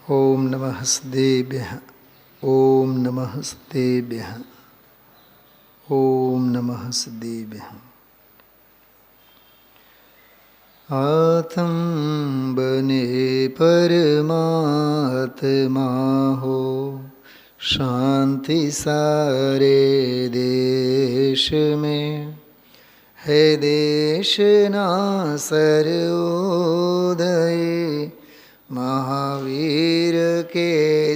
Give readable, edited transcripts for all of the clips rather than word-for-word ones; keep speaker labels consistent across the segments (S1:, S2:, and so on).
S1: ઓમ નમઃ સ્દેભ્યઃ. ઓમ નમઃ સ્દેભ્યઃ. ઓમ નમઃ સ્દેભ્યઃ. આત્મ બને પરમાત્મા હો, શાંતિ સારે દેશ में है देशना सर्वोदय महावीर के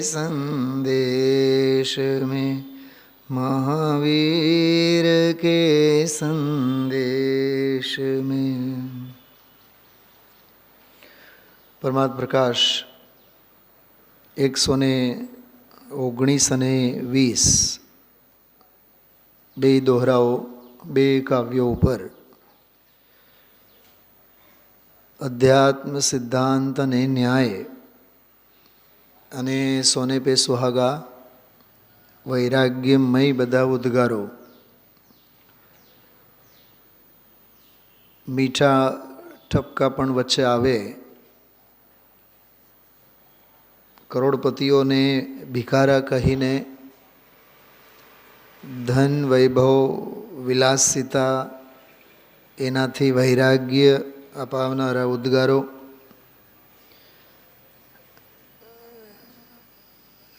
S1: संदेश में, महावीर के संदेश में. પરમાત્મ પ્રકાશ 119 બે દોહરાઓ, બે કાવ્યો ઉપર અધ્યાત્મ સિદ્ધાંત અને ન્યાય અને સોને પે સુહાગા વૈરાગ્યમય બધા ઉદ્ગારો મીઠા ઠપકા પણ વચ્ચે આવે. કરોડપતિઓને ભિખારા કહીને ધન વૈભવ વિલાસિતા એનાથી વૈરાગ્ય અપાવનારા ઉદ્ગારો,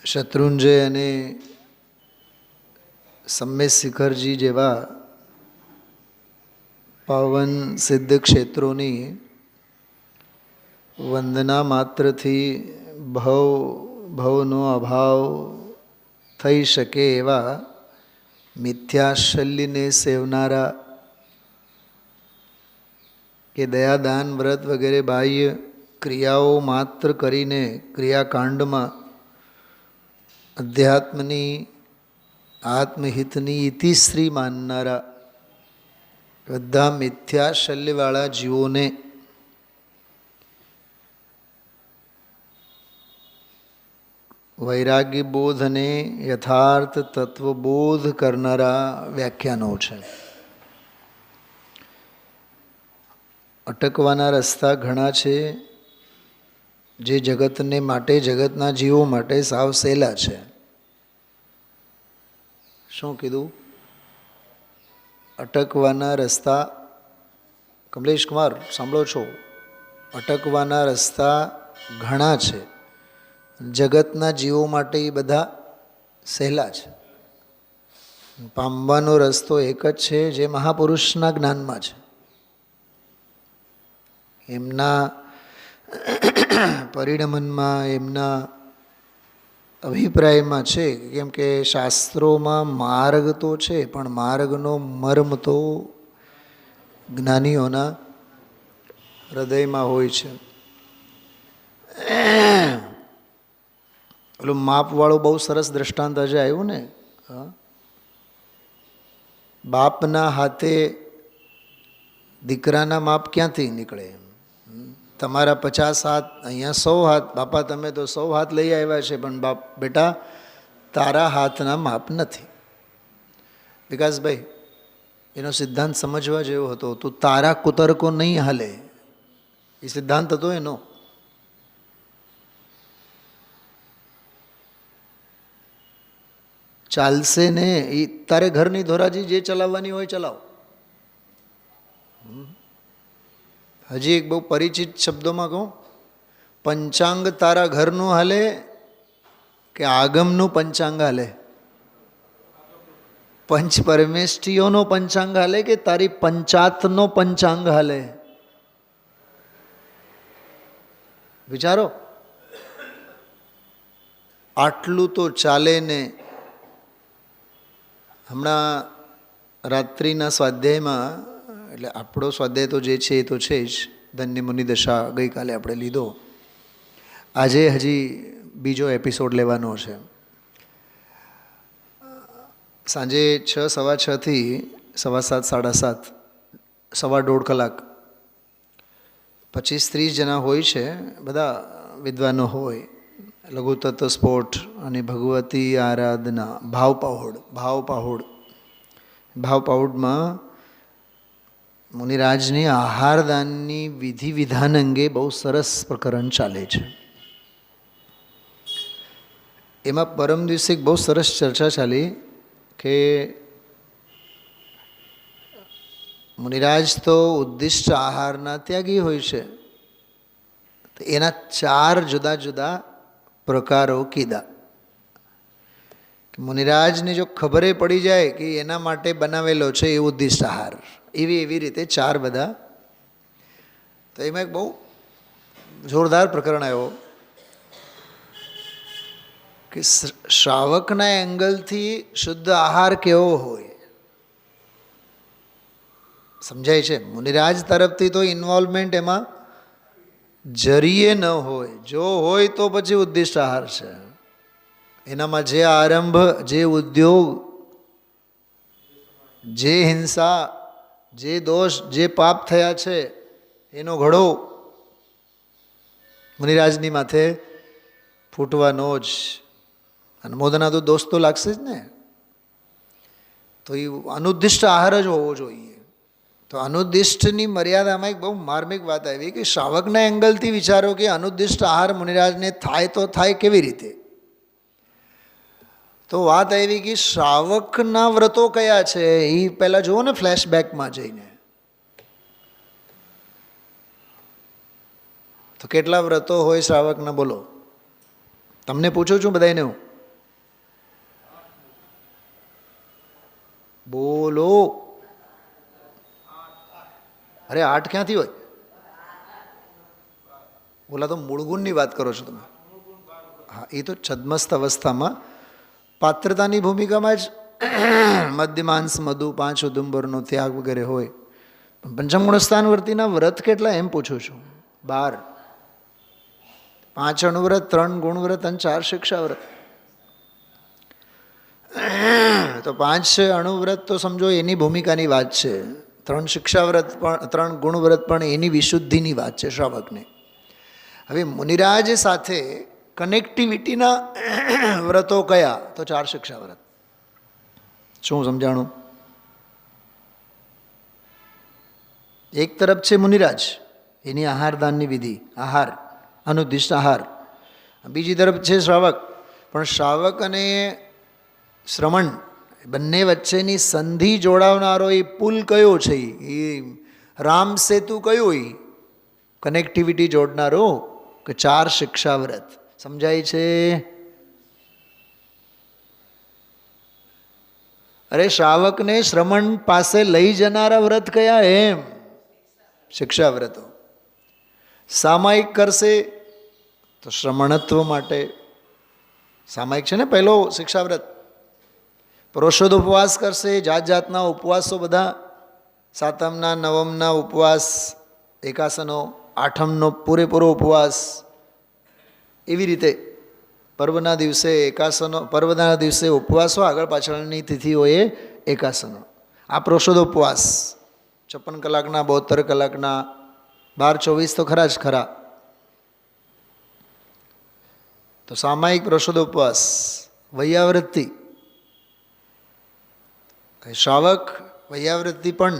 S1: શત્રુંજય અને સમ્મેશ શિખરજી જેવા પાવન સિદ્ધ ક્ષેત્રોની વંદના માત્રથી ભવનો અભાવ થઈ શકે એવા મિથ્યાશલ્યને સેવનારા કે દયાદાન વ્રત વગેરે બાહ્ય ક્રિયાઓ માત્ર કરીને ક્રિયાકાંડમાં અધ્યાત્મની આત્મહિતની ઇતિશ્રી માનનારા બધા મિથ્યાશલ્યવાળા જીવોને વૈરાગ્ય બોધ અને યથાર્થ તત્વબોધ કરનારા વ્યાખ્યાનો છે. અટકવાના રસ્તા ઘણા છે જે જગતને માટે, જગતના જીવો માટે સાવ સહેલા છે. શું કીધું? અટકવાના રસ્તા, કમલેશ કુમાર સાંભળો છો? અટકવાના રસ્તા ઘણા છે, જગતના જીવો માટે એ બધા સહેલા છે. પામવાનો રસ્તો એક જ છે જે મહાપુરુષના જ્ઞાનમાં છે, એમના પરિણમનમાં, એમના અભિપ્રાયમાં છે. કેમ કે શાસ્ત્રોમાં માર્ગ તો છે, પણ માર્ગનો મર્મ તો જ્ઞાનીઓના હૃદયમાં હોય છે. પેલું માપવાળું બહુ સરસ દ્રષ્ટાંત આજે આવ્યું ને. બાપના હાથે દીકરાના માપ ક્યાંથી નીકળે? તમારા 50 હાથ, અહીંયા 100 હાથ. બાપા તમે તો 100 હાથ લઈ આવ્યા છે, પણ બાપ બેટા તારા હાથના માપ નથી. વિકાસભાઈ, એનો સિદ્ધાંત સમજવા જેવો હતો. તું તારા કુતર્કો નહીં હાલે, એ સિદ્ધાંત હતો એનો. ચાલશે ને એ તારે ઘરની ધોરાજી જે ચલાવવાની હોય ચલાવ. હજી એક બહુ પરિચિત શબ્દોમાં કહું, પંચાંગ તારા ઘરનું હાલે કે આગમનું પંચાંગ હાલે? પંચ પરમેષ્ઠીઓનો પંચાંગ હાલે કે તારી પંચાતનો પંચાંગ હાલે? વિચારો. આટલું તો ચાલે ને. હમણાં રાત્રિના સ્વાધ્યાયમાં, એટલે આપણો સ્વાધ્યાય તો જે છે એ તો છે જ, ધન્ય મુનિ દશા ગઈકાલે આપણે લીધો. આજે હજી બીજો એપિસોડ લેવાનો છે. સાંજે 6, 6:15 થી 7:15, 7:30, 1.5 કલાક 25-30 જણા હોય છે. બધા વિદ્વાનો હોય. લઘુતત્વ સ્ફોટ અને ભગવતી આરાધના, ભાવપાહુડમાં મુનિરાજની આહારદાનની વિધિ વિધાન અંગે બહુ સરસ પ્રકરણ ચાલે છે. એમાં પરમ દિવસે એક બહુ સરસ ચર્ચા ચાલી કે મુનિરાજ તો ઉદ્દિષ્ટ આહારના ત્યાગી હોય છે, તો એના 4 જુદા જુદા પ્રકારો કીધા. મુનિરાજને જો ખબરે પડી જાય કે એના માટે બનાવેલો છે એ ઉદ્દિષ્ટ આહાર, એવી રીતે 4 બધા. તો એમાં એક બહુ જોરદાર પ્રકરણ આવ્યો કે શ્રાવકના એંગલથી શુદ્ધ આહાર કેવો હોય, સમજાય છે? મુનિરાજ તરફથી તો ઇન્વોલ્વમેન્ટ એમાં જરીએ ન હોય, જો હોય તો પછી ઉદ્દિષ્ટ આહાર છે. એનામાં જે આરંભ, જે ઉદ્યોગ, જે હિંસા, જે દોષ, જે પાપ થયા છે એનો ઘડો મુનિરાજની માથે ફૂટવાનો જ. અને મોદના તો દોષ તો લાગશે જ ને. તો એ અનુદ્દિષ્ટ આહાર જ હોવો જોઈએ. તો અનુદ્દિષ્ટની મર્યાદામાં એક બહુ માર્મિક વાત આવી કે શ્રાવકના એંગલથી વિચારો કે અનુદ્દિષ્ટ આહાર મુનિરાજને થાય તો થાય કેવી રીતે? તો વાત આવી કે શ્રાવકના વ્રતો કયા છે એ પહેલાં જુઓ ને, ફ્લેશબેકમાં જઈને. તો કેટલા વ્રતો હોય શ્રાવકના? બોલો, તમને પૂછું છું બધાને હું. બોલો. અરે 8 ક્યાંથી હોય? બોલા તો મૂળગુણની વાત કરો છો તમે. હા, એ તો છદ્મસ્ત અવસ્થામાં પાત્રતાની ભૂમિકામાં જ મધ્યમાંસ મધુ 5 ઉદુંબરનો ત્યાગ વગેરે હોય. પંચમ ગુણસ્થાન વર્તીના વ્રત કેટલા એમ પૂછું છું? 12. 5 અણુવ્રત, 3 ગુણવ્રત અને 4 શિક્ષા વ્રત. તો 5 અણુવ્રત તો સમજો એની ભૂમિકાની વાત છે, 3 શિક્ષા વ્રત પણ, 3 ગુણવ્રત પણ એની વિશુદ્ધિની વાત છે શ્રાવકને. હવે મુનિરાજ સાથે કનેક્ટિવિટીના વ્રતો કયા? તો 4 શિક્ષા વ્રત. શું સમજાણું? એક તરફ છે મુનિરાજ, એની આહારદાનની વિધિ, આહાર, અનુદ્દિષ્ટ આહાર. બીજી તરફ છે શ્રાવક. પણ શ્રાવક અને શ્રમણ બંને વચ્ચેની સંધિ જોડાવનારો એ પુલ કયો છે? એ રામ સેતુ કયો? એ કનેક્ટિવિટી જોડનારો કે 4 શિક્ષા વ્રત. સમજાય છે? અરે શ્રાવકને શ્રમણ પાસે લઈ જનારા વ્રત કયા? એમ શિક્ષા વ્રતો. સામાયિક કરશે તો શ્રમણત્વ માટે સામાયિક છે ને પહેલો શિક્ષા વ્રત. પ્રોષોદ ઉપવાસ કરશે, જાત જાતના ઉપવાસો બધા, સાતમના, નવમના ઉપવાસ, એકાસનો, આઠમનો પૂરેપૂરો ઉપવાસ. એવી રીતે પર્વના દિવસે એકાસનો, પર્વના દિવસે ઉપવાસો, આગળ પાછળની તિથિઓએ એકાસનો. આ પ્રોષોદ ઉપવાસ 56 કલાકના, 72 કલાકના, 12-24 તો ખરા જ ખરા. તો સામાયિક પ્રોષોદ ઉપવાસ, વૈયાવૃત્તિ. શ્રાવક વૈયાવૃત્તિ પણ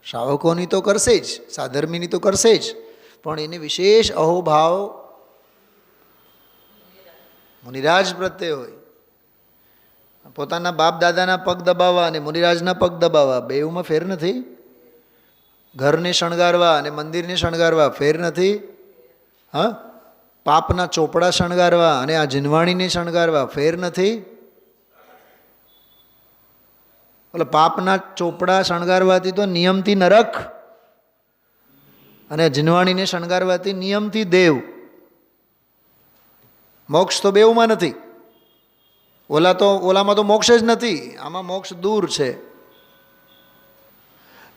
S1: શ્રાવકોની તો કરશે જ, સાધર્મીની તો કરશે જ, પણ એને વિશેષ અહોભાવ મુનિરાજ પ્રત્યે હોય. પોતાના બાપ દાદાના પગ દબાવવા અને મુનિરાજના પગ દબાવવા બેઉમાં ફેર નથી. ઘરને શણગારવા અને મંદિરને શણગારવા ફેર નથી. હા, પાપના ચોપડા શણગારવા અને આ જીનવાણીને શણગારવા ફેર નથી. એટલે પાપના ચોપડા શણગારવાથી તો નિયમથી નરક, અને જીનવાણીને શણગારવાથી નિયમથી દેવ. મોક્ષ તો બેઉમાં નથી. ઓલામાં તો મોક્ષ જ નથી, આમાં મોક્ષ દૂર છે.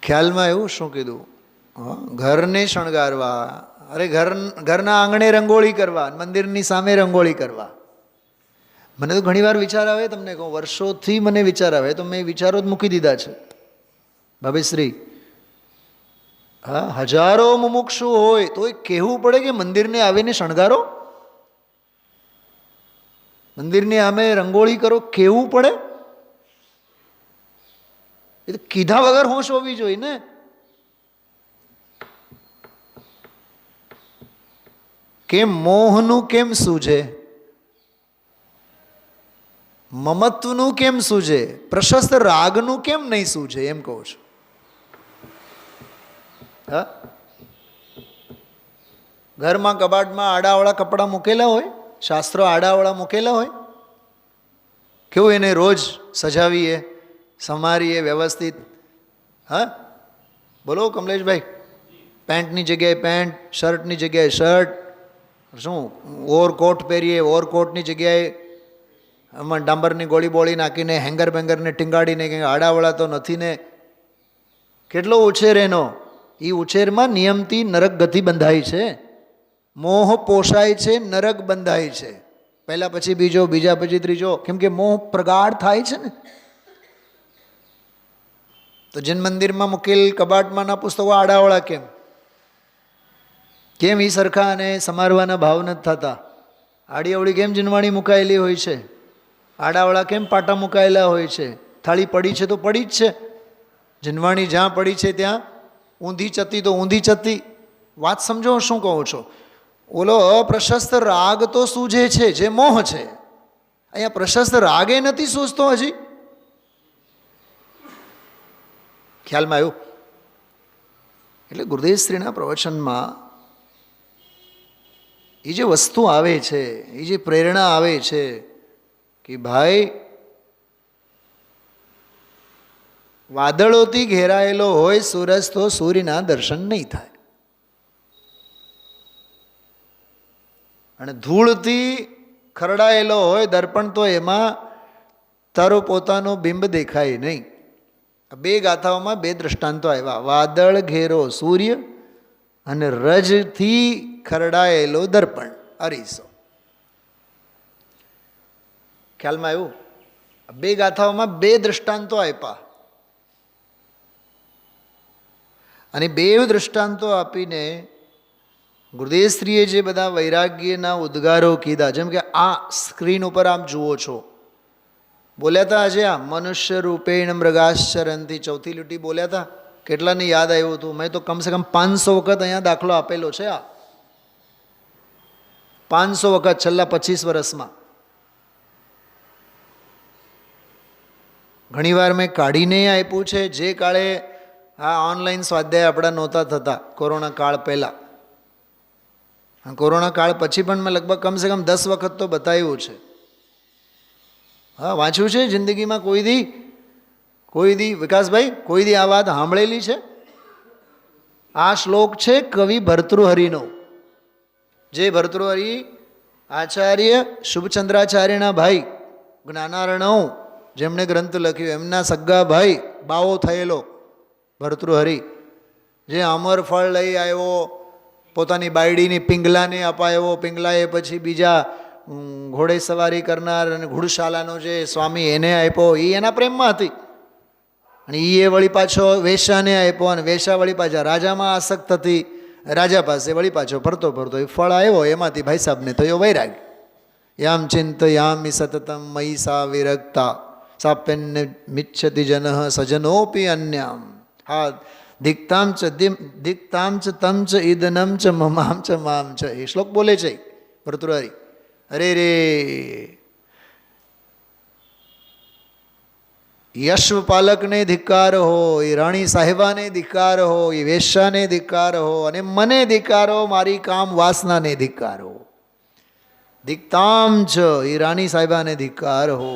S1: ખ્યાલમાં એવું શું કીધું? ઘરને શણગારવા, અરે ઘરના આંગણે રંગોળી કરવા, મંદિરની સામે રંગોળી કરવા. મને તો ઘણી વાર વિચાર આવે, તમને કહું, વર્ષોથી મને વિચાર આવે, તો મેં વિચારો જ મૂકી દીધા છે ભાભીશ્રી. હા, હજારો મુમુક્ષુ હોય તો એ કહેવું પડે કે મંદિરને આવીને શણગારો, મંદિરની આમે રંગોળી કરો, કહેવું પડે? એ તો કીધા વગર હોશ હોવી જોઈએ ને. કેમ મોહનું કેમ સૂજે? મમત્વનું કેમ સૂજે, પ્રશસ્ત રાગનું કેમ નહીં સૂજે, એમ કહું છું. હા, ઘરમાં કબાટમાં આડાવાળા કપડાં મૂકેલા હોય, શાસ્ત્રો આડાવાળા મૂકેલા હોય, કેવું એને રોજ સજાવીએ, સમારીએ વ્યવસ્થિત. હા, બોલો કમલેશભાઈ. પેન્ટની જગ્યાએ પેન્ટ, શર્ટની જગ્યાએ શર્ટ, શું ઓવરકોટ પહેરીએ, ઓવરકોટની જગ્યાએ આમાં ડાંબરની ગોળી બોળી નાખીને હેંગર બેંગરને ટીંગાડીને કંઈ આડાવાળા તો નથી ને. કેટલો ઉછેર એનો! એ ઉછેરમાં નિયમથી નરક ગતિ બંધાય છે, મોહ પોષાય છે, નરક બંધાય છે. પહેલાં પછી બીજો, બીજા પછી ત્રીજો, કેમ કે મોહ પ્રગાઢ થાય છે ને. તો જૈન મંદિરમાં મૂકેલ કબાટમાંના પુસ્તકો આડાવાળા કેમ? કેમ એ સરખા અને સમારવાના ભાવ નથી થતા? આડી અવળી કેમ જીનવાણી મુકાયેલી હોય છે? આડાવાળા કેમ પાટા મુકાયેલા હોય છે? થાળી પડી છે તો પડી જ છે. જીનવાણી જ્યાં પડી છે ત્યાં ઊંધી ચતી તો ઊંધી ચતી. વાત સમજો શું કહું છો? ઓલો અપ્રશસ્ત રાગ તો સૂજે છે, જે મોહ છે. અહીંયા પ્રશસ્ત રાગે નથી સૂઝતો હજી. ખ્યાલમાં આવ્યું? એટલે ગુરુદેવ શ્રીના પ્રવચનમાં એ જે વસ્તુ આવે છે, એ જે પ્રેરણા આવે છે કે ભાઈ વાદળોથી ઘેરાયેલો હોય સૂરજ તો સૂર્યના દર્શન નહીં થાય, અને ધૂળથી ખરડાયેલો હોય દર્પણ તો એમાં તારો પોતાનો બિંબ દેખાય નહીં. બે ગાથાઓમાં બે દ્રષ્ટાંતો આવ્યા, વાદળ ઘેરો સૂર્ય અને રજથી ખરડાયેલો દર્પણ અરીસો. ખ્યાલમાં આવ્યું? બે ગાથાઓમાં બે દ્રષ્ટાંતો આપ્યા, અને બે દૃષ્ટાંતો આપીને ગુરુદેવશ્રીએ જે બધા વૈરાગ્યના ઉદ્ગારો કીધા, જેમ કે આ સ્ક્રીન ઉપર આપ જુઓ છો, બોલ્યા હતા આજે આ મનુષ્ય રૂપેણ મૃગાશ્ચરંતી, ચોથી લીટી બોલ્યા હતા. કેટલાને યાદ આવ્યું હતું? મેં તો કમસે કમ 500 વખત અહીંયા દાખલો આપેલો છે. આ 500 વખત છેલ્લા 25 વર્ષમાં. ઘણીવાર મેં કાઢીને આપ્યું છે. જે કાળે આ ઓનલાઈન સ્વાધ્યાય આપણા નહોતા થતા, કોરોના કાળ પહેલાં, કોરોના કાળ પછી પણ મેં લગભગ કમસે કમ 10 વખત તો બતાવ્યું છે. હા, વાંચ્યું છે જિંદગીમાં કોઈ દી વિકાસભાઈ, કોઈ દી આ વાત સાંભળેલી છે? આ શ્લોક છે કવિ ભર્તૃહરિનો. જે ભર્તૃહરિ આચાર્ય શુભચંદ્રાચાર્યના ભાઈ જ્ઞાનાર્ણવ, જેમણે ગ્રંથ લખ્યું, એમના સગ્ગા ભાઈ બાવો થયેલો ભર્તૃહરિ, જે અમર ફળ લઈ આવ્યો, પોતાની બાયડીની પિંગલાને અપાયો, પિંગલાએ પછી બીજા ઘોડે સવારી કરનાર અને ઘોડશાલાનો જે સ્વામી એને આપ્યો. એ એના પ્રેમમાં હતી, અને એ વળી પાછો વેશ્યાને આપ્યો, અને વેશ્યા વળી પાછા રાજામાં આસક્ત હતી, રાજા પાસે વળી પાછો ફરતો ફરતો એ ફળ આવ્યો. એમાંથી ભાઈ સાહેબને થયો વૈરાગ. યામ ચિંતયામિ સતતમ મયી સા વિરક્તા સાપ્યન્ય મિચ્છતિ જન સજનોપી અન્યામ. હા, દિક્તામ ચ તમ ચ ઈદનમ ચ મમામ ચ મામ ચ. એ શ્લોક બોલે છે ભર્તૃહરિ. અરે રે, યશ્વપાલકને ધિક્કાર હો, એ રાણી સાહેબાને ધિક્કાર હો, એ વેશ્યાને ધિક્કાર હો, અને મને ધિક્કાર હો, મારી કામ વાસનાને ધિક્કાર હો. દિક્તામ ચ, એ રાણી સાહેબાને ધિક્કાર હો,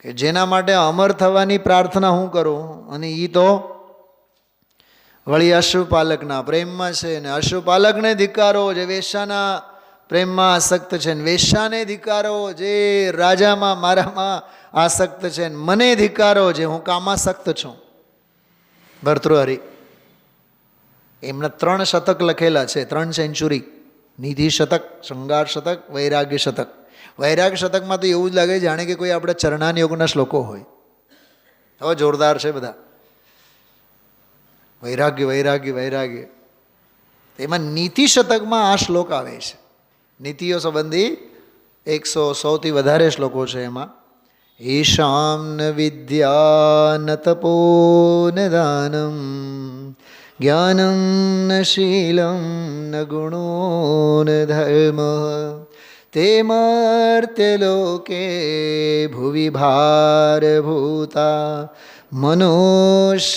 S1: કે જેના માટે અમર થવાની પ્રાર્થના હું કરું, અને એ તો વળી અશ્વપાલકના પ્રેમમાં છે. ને અશ્વપાલકને ધિક્કારો, જે વેશ્યાના પ્રેમમાં આસક્ત છે, ને વેશ્યાને ધિક્કારો, જે રાજામાં મારામાં આસક્ત છે, ને મને ધિક્કારો, જે હું કામાસક્ત છું. ભર્તૃહરિ એમના 3 શતક લખેલા છે, 3 સેન્ચુરી. નિધિ શતક, શૃંગાર શતક, વૈરાગ્ય શતક. વૈરાગ્ય શતકમાં તો એવું જ લાગે જાણે કે કોઈ આપણે ચરણાન યોગના શ્લોકો હોય. હવે જોરદાર છે બધા. વૈરાગ્ય વૈરાગ્ય વૈરાગ્ય. એમાં નીતિ શતકમાં આ શ્લોક આવે છે. નીતિઓ સંબંધી 100થી વધારે શ્લોકો છે એમાં. ઈશામ ન વિદ્યા ન તપો ન દાનમ જ્ઞાનમ ન શીલમ ન ગુણો ન ધર્મ તે મર્ત્યલોકે ભુવિ ભારભૂતા મનુષ્યરૂપેણ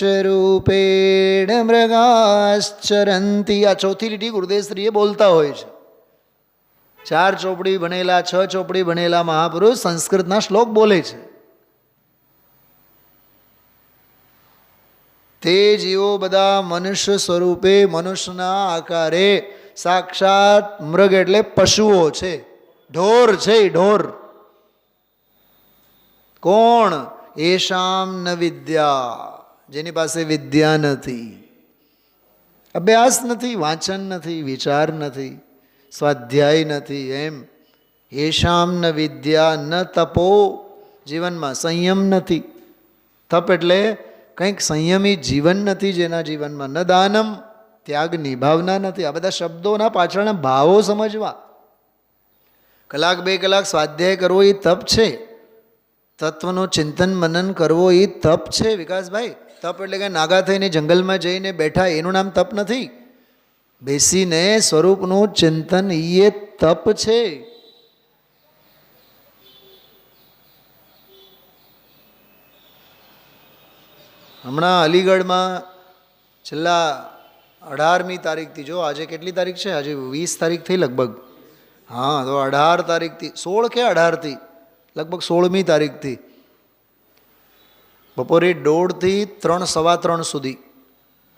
S1: મૃગાશ્ચરંતી. આ ચોથી લીટી ગુરુદેવશ્રીએ બોલતા હોય છે. 4 ચોપડી ભણેલા 6 ચોપડી ભણેલા મહાપુરુષ સંસ્કૃતના શ્લોક બોલે છે. તે જીવો બધા મનુષ્ય સ્વરૂપે મનુષ્યના આકારે સાક્ષાત મૃગ એટલે પશુઓ છે, ઢોર છે. ઢોર કોણ? એશામ ન વિદ્યા, જેની પાસે વિદ્યા નથી, અભ્યાસ નથી, વાંચન નથી, વિચાર નથી, સ્વાધ્યાય નથી. એમ એશામ ન વિદ્યા ન તપો, જીવનમાં સંયમ નથી. તપ એટલે કંઈક સંયમી જીવન નથી જેના જીવનમાં. ન દાનમ, ત્યાગની ભાવના નથી. આ બધા શબ્દોના પાછળના ભાવો સમજવા. 1 2 કલાક સ્વાધ્યાય કરવો એ તપ છે. તત્વનું ચિંતન મનન કરવો એ તપ છે. વિકાસભાઈ, તપ એટલે કે નાગા થઈને જંગલમાં જઈને બેઠા એનું નામ તપ નથી. બેસીને સ્વરૂપનું ચિંતન એ તપ છે. હમણાં અલીગઢમાં છેલ્લા 18મી તારીખથી, જો આજે કેટલી તારીખ છે? આજે 20 તારીખ થઈ લગભગ. હા, તો 18 તારીખથી 16 કે 18થી લગભગ 16મી તારીખથી બપોરે 1:30 થી 3 સવા 3 સુધી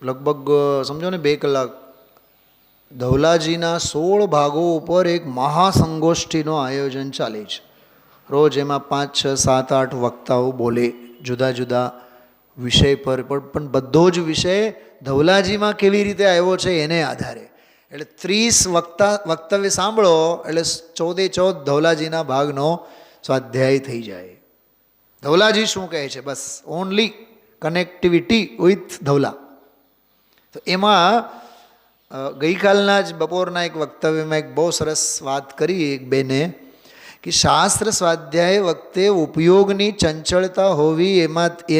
S1: લગભગ સમજો ને 2 કલાક ધવલાજીના 16 ભાગો ઉપર એક મહાસંગોષ્ઠીનું આયોજન ચાલે છે. રોજ એમાં 5 6 7 8 વક્તાઓ બોલે જુદા જુદા વિષય પર, પણ બધો જ વિષય ધવલાજીમાં કેવી રીતે આવ્યો છે એને આધારે. એટલે 30 વક્તવ્ય સાંભળો એટલે 14 ધવલાજીના ભાગનો સ્વાધ્યાય થઈ જાય. ધવલાજી શું કહે છે, બસ ઓનલી કનેક્ટિવિટી વિથ ધવલા. તો એમાં ગઈકાલના જ બપોરના એક વક્તવ્યમાં એક બહુ સરસ વાત કરી એક બેને કે શાસ્ત્ર સ્વાધ્યાય વખતે ઉપયોગની ચંચળતા હોવી,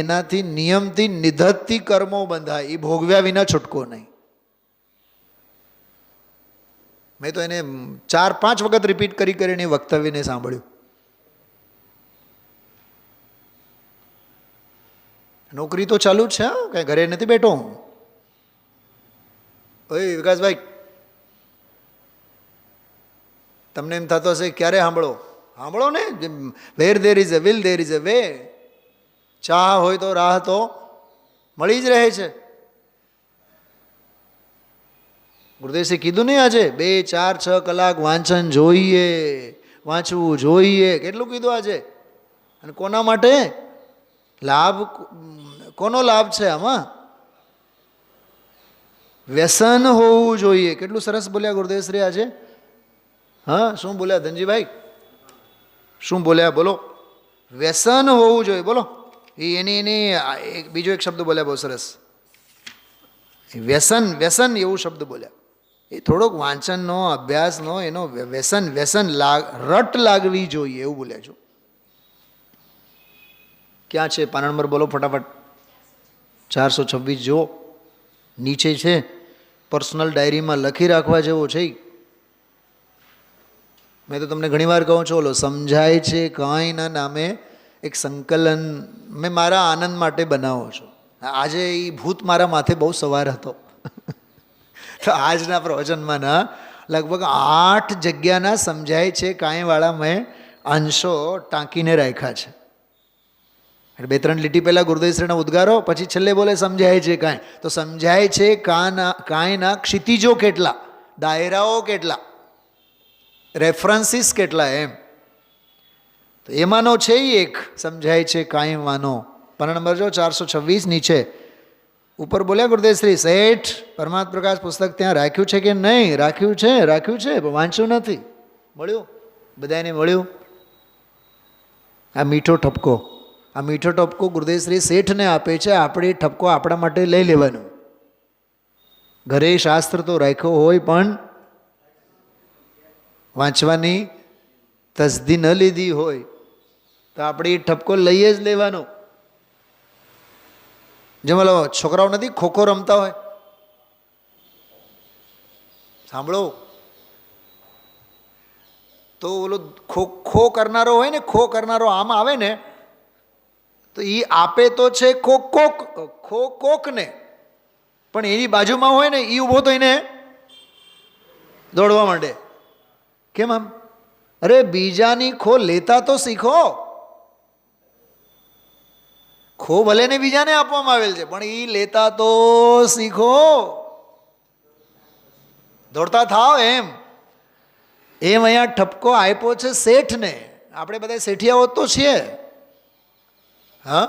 S1: એનાથી નિયમથી નિધત્તી કર્મો બંધાય, એ ભોગવ્યા વિના છૂટકો નહીં. મેં તો એને 4-5 વખત રિપીટ કરીને વક્તવ્યને સાંભળ્યું. નોકરી તો ચાલુ જ છે, કાંઈ ઘરે નથી બેઠો હું. ઓય વિકાસભાઈ, તમને એમ થતો હશે ક્યારે સાંભળો ને, where there is a will there is a way. ચાહ હોય તો રાહ તો મળી જ રહે છે. ગુરુદેવસે કીધું નહીં આજે 2 4 6 કલાક વાંચન જોઈએ, વાંચવું જોઈએ, કેટલું કીધું આજે. અને કોના માટે લાભ? કોનો લાભ છે આમાં? વ્યસન હોવું જોઈએ. કેટલું સરસ બોલ્યા ગુરુદેવશ્રી આજે. હા, શું બોલ્યા ધનજીભાઈ? શું બોલ્યા? બોલો. વ્યસન હોવું જોઈએ. બોલો. એની બીજો એક શબ્દ બોલ્યા બહુ સરસ, વ્યસન. વ્યસન એવું શબ્દ બોલ્યા. એ થોડોક વાંચનનો, અભ્યાસનો એનો વ્યસન રટ લાગવી જોઈએ એવું બોલ્યા છો. ક્યાં છે પાના નંબર? બોલો ફટાફટ. 426 જુઓ, નીચે છે. પર્સનલ ડાયરીમાં લખી રાખવા જેવો છે. મેં તો તમને ઘણીવાર કહું છું, ઓલો સમજાય છે કાંઈના નામે એક સંકલન મેં મારા આનંદ માટે બનાવો છો. આજે એ ભૂત મારા માથે બહુ સવાર હતો. તો આજના પ્રવચનમાં ના લગભગ 8 જગ્યાના સમજાય છે કાંઈવાળા મેં અંશો ટાંકીને રાખ્યા છે. એટલે 2-3 લીટી પહેલાં ગુરુદેવશ્રીના ઉદ્ગારો, પછી છેલ્લે બોલે સમજાય છે કાંઈ. તો સમજાય છે કાંઈના ક્ષિતિજો કેટલા, દાયરાઓ કેટલા, રેફરન્સીસ કેટલા, એમ. તો એમાંનો છે એક સમજાય છે કાંઈવાનો. પાના નંબર જો 426 નીચે ઉપર બોલ્યા ગુરુદેવશ્રી, શેઠ પરમાત્મ પ્રકાશ પુસ્તક ત્યાં રાખ્યું છે કે નહીં? રાખ્યું છે પણ વાંચ્યું નથી. મળ્યું? બધાને મળ્યું? આ મીઠો ઠપકો, આ મીઠો ઠપકો ગુરુદેવશ્રી શેઠને આપે છે. આપણે એ ઠપકો આપણા માટે લઈ લેવાનો. ઘરે શાસ્ત્ર તો રાખ્યો હોય પણ વાંચવાની તસદી ન લીધી હોય તો આપણે એ ઠપકો લઈ જ લેવાનો. જેમાં છોકરાઓ નથી ખોખો રમતા હોય, સાંભળો, તો ઓલો ખો કરનારો હોય ને, ખો કરનારો આમ આવે ને તો એ આપે તો છે કોકને, પણ એની બાજુમાં હોય ને એ ઊભો તો એને દોડવા માંડે. કેમ આમ? અરે બીજાની ખો લેતા તો શીખો. ખો ભલે ને બીજાને આપવામાં આવેલ છે, પણ એ લેતા તો શીખો. દોડતા થાવ એમ. અહીંયા ઠપકો આપ્યો છે શેઠને. આપણે બધા શેઠિયાઓ તો છીએ. હા,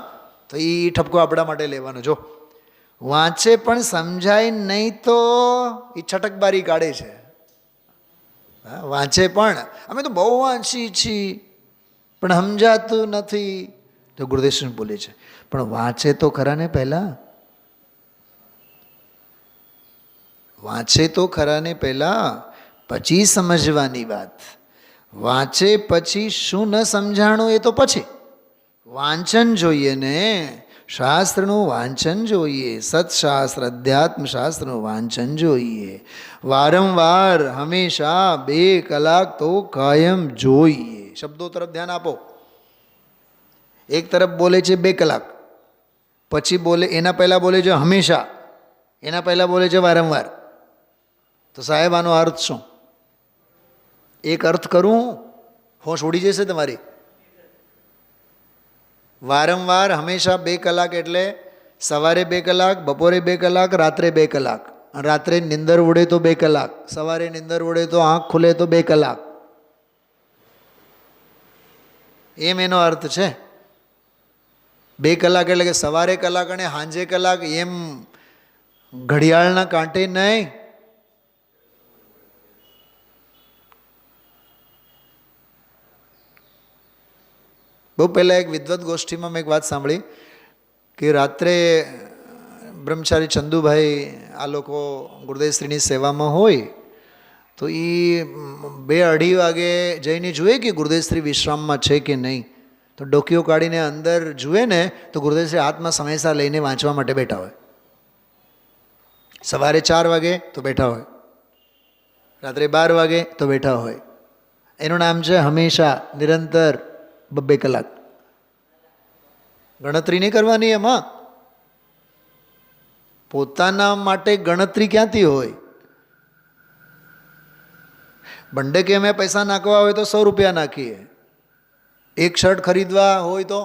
S1: તો એ ઠપકો આપણા માટે લેવાનો. જો વાંચે પણ સમજાય નહીં તો એ છટકબારી કાઢે છે. હા, વાંચે પણ અમે તો બહુ વાંચી છીએ પણ સમજાતું નથી તો ગુરુદેવ બોલે છે પણ વાંચે તો ખરા ને પહેલા. વાંચે તો ખરા ને પહેલા, પછી સમજવાની વાત. વાંચે પછી શું ન સમજાણું એ તો પછી. વાંચન જોઈએ ને, શાસ્ત્રનું વાંચન જોઈએ. સત્શાસ્ત્ર અધ્યાત્મ શાસ્ત્રનું વાંચન જોઈએ. વારંવાર હંમેશા 2 કલાક તો કાયમ જોઈએ. શબ્દો તરફ ધ્યાન આપો. એક તરફ બોલે છે 2 કલાક, પછી બોલે એના પહેલાં બોલે છે હંમેશા, એના પહેલાં બોલે છે વારંવાર. તો સાહેબ આનો અર્થ શું? એક અર્થ કરું, હોશ ઉડી જશે તમારી. વારંવાર હંમેશા 2 કલાક એટલે સવારે 2 કલાક, બપોરે 2 કલાક, રાત્રે 2 કલાક. રાત્રે નિંદર ઉડે તો 2 કલાક, સવારે નિંદર ઉડે તો આંખ ખુલે તો 2 કલાક. એમ એનો અર્થ છે. 2 કલાક એટલે કે સવારે કલાક અને સાંજે કલાક, એમ ઘડિયાળના કાંટે નહીં. બહુ પહેલાં એક વિદ્વત ગોષ્ઠીમાં મેં એક વાત સાંભળી કે રાત્રે બ્રહ્મચારી ચંદુભાઈ આ લોકો ગુરુદેવશ્રીની સેવામાં હોય તો એ 2-2:30 વાગે જઈને જુએ કે ગુરુદેવશ્રી વિશ્રામમાં છે કે નહીં. તો ડોકીઓ કાઢીને અંદર જુએ ને તો ગુરુદેવશ્રી હાથમાં સમયસા લઈને વાંચવા માટે બેઠા હોય. સવારે 4 વાગે તો બેઠા હોય, રાત્રે 12 વાગે તો બેઠા હોય. એનું નામ છે હંમેશા, નિરંતર 2 કલાક. ગણતરી નહીં કરવાની એમાં. પોતાના માટે ગણતરી ક્યાંથી હોય? બંડે કે અમે પૈસા નાખવા હોય તો 100 રૂપિયા નાખીએ. એક શર્ટ ખરીદવા હોય તો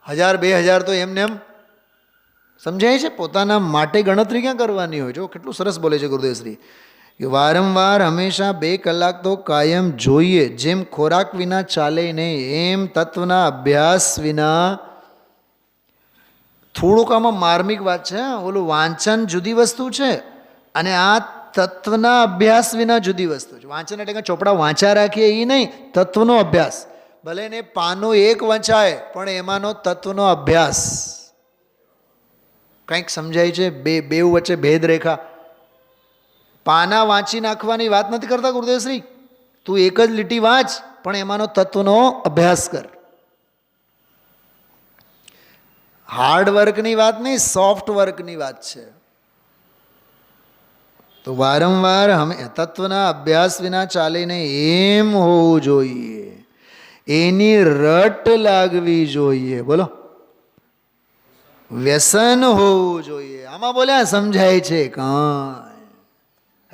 S1: 1000-2000 તો એમને એમ સમજાય છે. પોતાના માટે ગણતરી ક્યાં કરવાની હોય? જો કેટલું સરસ બોલે છે ગુરુદેવશ્રી કે વારંવાર હંમેશા 2 કલાક તો કાયમ જોઈએ. જેમ ખોરાક વિના ચાલે નહીં એમ તત્વના અભ્યાસ વિના. થોડુંક આમાં માર્મિક વાત છે. ઓલું વાંચન જુદી વસ્તુ છે અને આ તત્વના અભ્યાસ વિના જુદી વસ્તુ છે. વાંચન એટલે કે ચોપડા વાંચા રાખીએ એ નહીં, તત્વનો અભ્યાસ. ભલે ને પાનું એક વંચાય પણ એમાંનો તત્વનો અભ્યાસ. કંઈક સમજાય છે? બે વચ્ચે ભેદ રેખા. પાના વાંચી નાખવાની વાત નથી કરતા ગુરુદેવશ્રી. તું એક જ લીટી વાંચ પણ એમાંનો તત્વનો અભ્યાસ કર. હાર્ડ વર્કની વાત નહીં, સોફ્ટ વર્કની વાત છે. તો વારંવાર તત્વના અભ્યાસ વિના ચાલે નહીં એમ હોવું જોઈએ. એની રટ લાગવી જોઈએ. બોલો, વ્યસન હોવું જોઈએ. આમાં બોલ્યા સમજાય છે કાંઈ.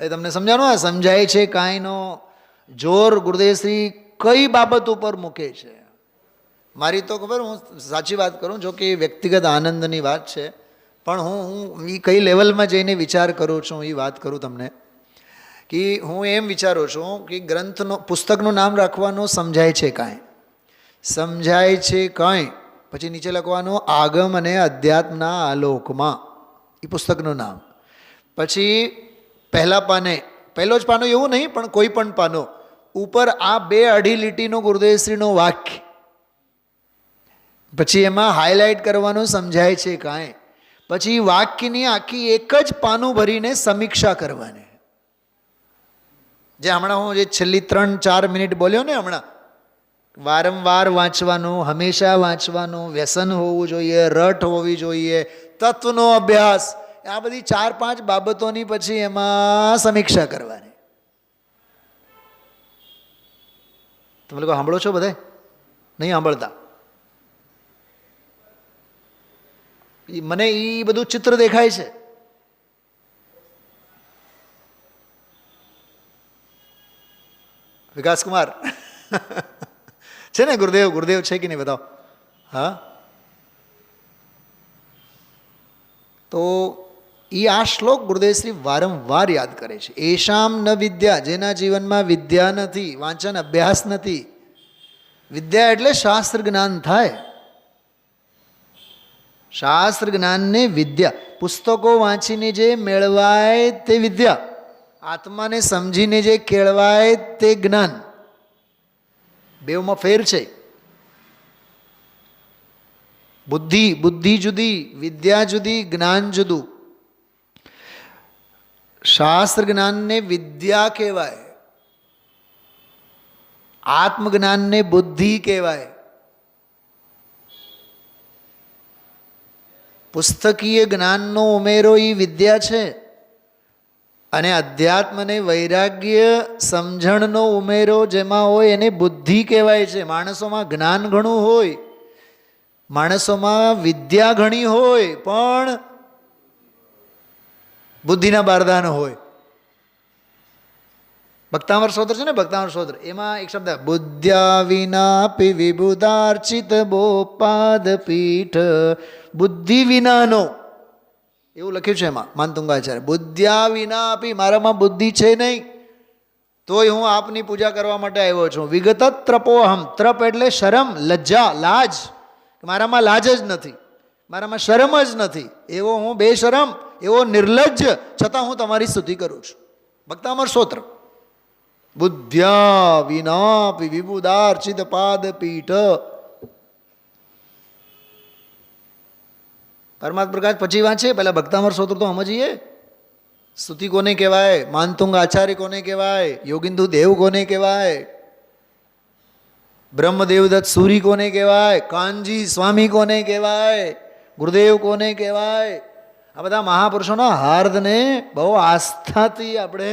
S1: એ તમને સમજાણું, આ સમજાય છે કાંઈનો જોર ગુરુદેવશ્રી કઈ બાબત ઉપર મૂકે છે? મારી તો ખબર, હું સાચી વાત કરું, જો કે વ્યક્તિગત આનંદની વાત છે, પણ હું એ કઈ લેવલમાં જઈને વિચાર કરું છું એ વાત કરું તમને. કે હું એમ વિચારું છું કે ગ્રંથનો, પુસ્તકનું નામ રાખવાનું સમજાય છે કાંઈ. સમજાય છે કાંઈ પછી નીચે લખવાનું આગમ અને અધ્યાત્મના આલોકમાં. એ પુસ્તકનું નામ. પછી પહેલા પાને, પહેલો જ પાનો એવું નહીં પણ કોઈ પણ પાનો ઉપર આ 2-2.5 લીટીનો ગુરુદેવશ્રીનો વાક્ય. પછી એમાં હાઇલાઇટ કરવાનું સમજાય છે કાંઈ. પછી વાક્યની આખી એક જ પાનું ભરીને સમીક્ષા કરવાની. જે હમણાં હું જે છેલ્લી 3-4 મિનિટ બોલ્યો ને હમણાં, વારંવાર વાંચવાનું, હંમેશા વાંચવાનું, વ્યસન હોવું જોઈએ, રટ હોવી જોઈએ, તત્વનો અભ્યાસ, આ બધી 4-5 બાબતોની પછી એમાં સમીક્ષા કરવાની. તમે લોકો સાંભળો છો બધા? નહીં સાંભળતા. મને એ બધું ચિત્ર દેખાય છે. વિકાસકુમાર છે ને? ગુરુદેવ ગુરુદેવ છે કે નહીં બતાવો? હા. તો એ આ શ્લોક ગુરુદેવશ્રી વારંવાર યાદ કરે છે. એશામ ન વિદ્યા, જેના જીવનમાં વિદ્યા નથી, વાંચન અભ્યાસ નથી. વિદ્યા એટલે શાસ્ત્ર જ્ઞાન થાય. શાસ્ત્ર જ્ઞાનને વિદ્યા, પુસ્તકો વાંચીને જે મેળવાય તે વિદ્યા, આત્માને સમજીને જે કેળવાય તે જ્ઞાન. બેવમાં ફેર છે. બુદ્ધિ જુદી, વિદ્યા જુદી, જ્ઞાન જુદું. શાસ્ત્ર જ્ઞાનને વિદ્યા કહેવાય, આત્મજ્ઞાનને બુદ્ધિ કહેવાય. પુસ્તકીય જ્ઞાનનો ઉમેરો એ વિદ્યા છે, અને અધ્યાત્મને વૈરાગ્ય સમજણનો ઉમેરો જેમાં હોય એને બુદ્ધિ કહેવાય છે. માણસોમાં જ્ઞાન ઘણું હોય, માણસોમાં વિદ્યા ઘણી હોય, પણ બુદ્ધિના બારદાન હોય. ભક્તામર સ્તોત્ર છે ને, ભક્તામર સ્તોત્ર, એમાં એક શબ્દ બુદ્ધ્યા વિનાપી વિબુધાર્ચિત બોપાદ પીઠ. બુદ્ધિ વિનાનો એવું લખ્યું છે એમાં માનતુંગાચાર્ય. બુદ્ધ્યા વિનાપી, મારામાં બુદ્ધિ છે નહીં તોય હું આપની પૂજા કરવા માટે આવ્યો છું. વિગત ત્રપોહમ, ત્રપ એટલે શરમ, લજ્જા, લાજ. મારામાં લાજ જ નથી, મારામાં શરમ જ નથી, એવો હું બેશરમ, એવો નિર્લજ્જ, છતાં હું તમારી સ્તુતિ કરું છું. ભક્તામર સ્તોત્ર. બુદ્ધ્યા વિનાપી વિબુધાર્ચિત પાદ પીઠ. પરમાત્મ પ્રકાશ પછી વાંચે, પહેલા ભક્તામર સ્તોત્ર તો સમજીએ. સ્તુતિ કોને કહેવાય? માનતુંગ આચાર્ય કોને કહેવાય? યોગિંદુ દેવ કોને કહેવાય? બ્રહ્મદેવદત્ત સુરી કોને કહેવાય? કાનજી સ્વામી કોને કહેવાય? ગુરુદેવ કોને કહેવાય? આ બધા મહાપુરુષોના હાર્દને બહુ આસ્થાથી આપણે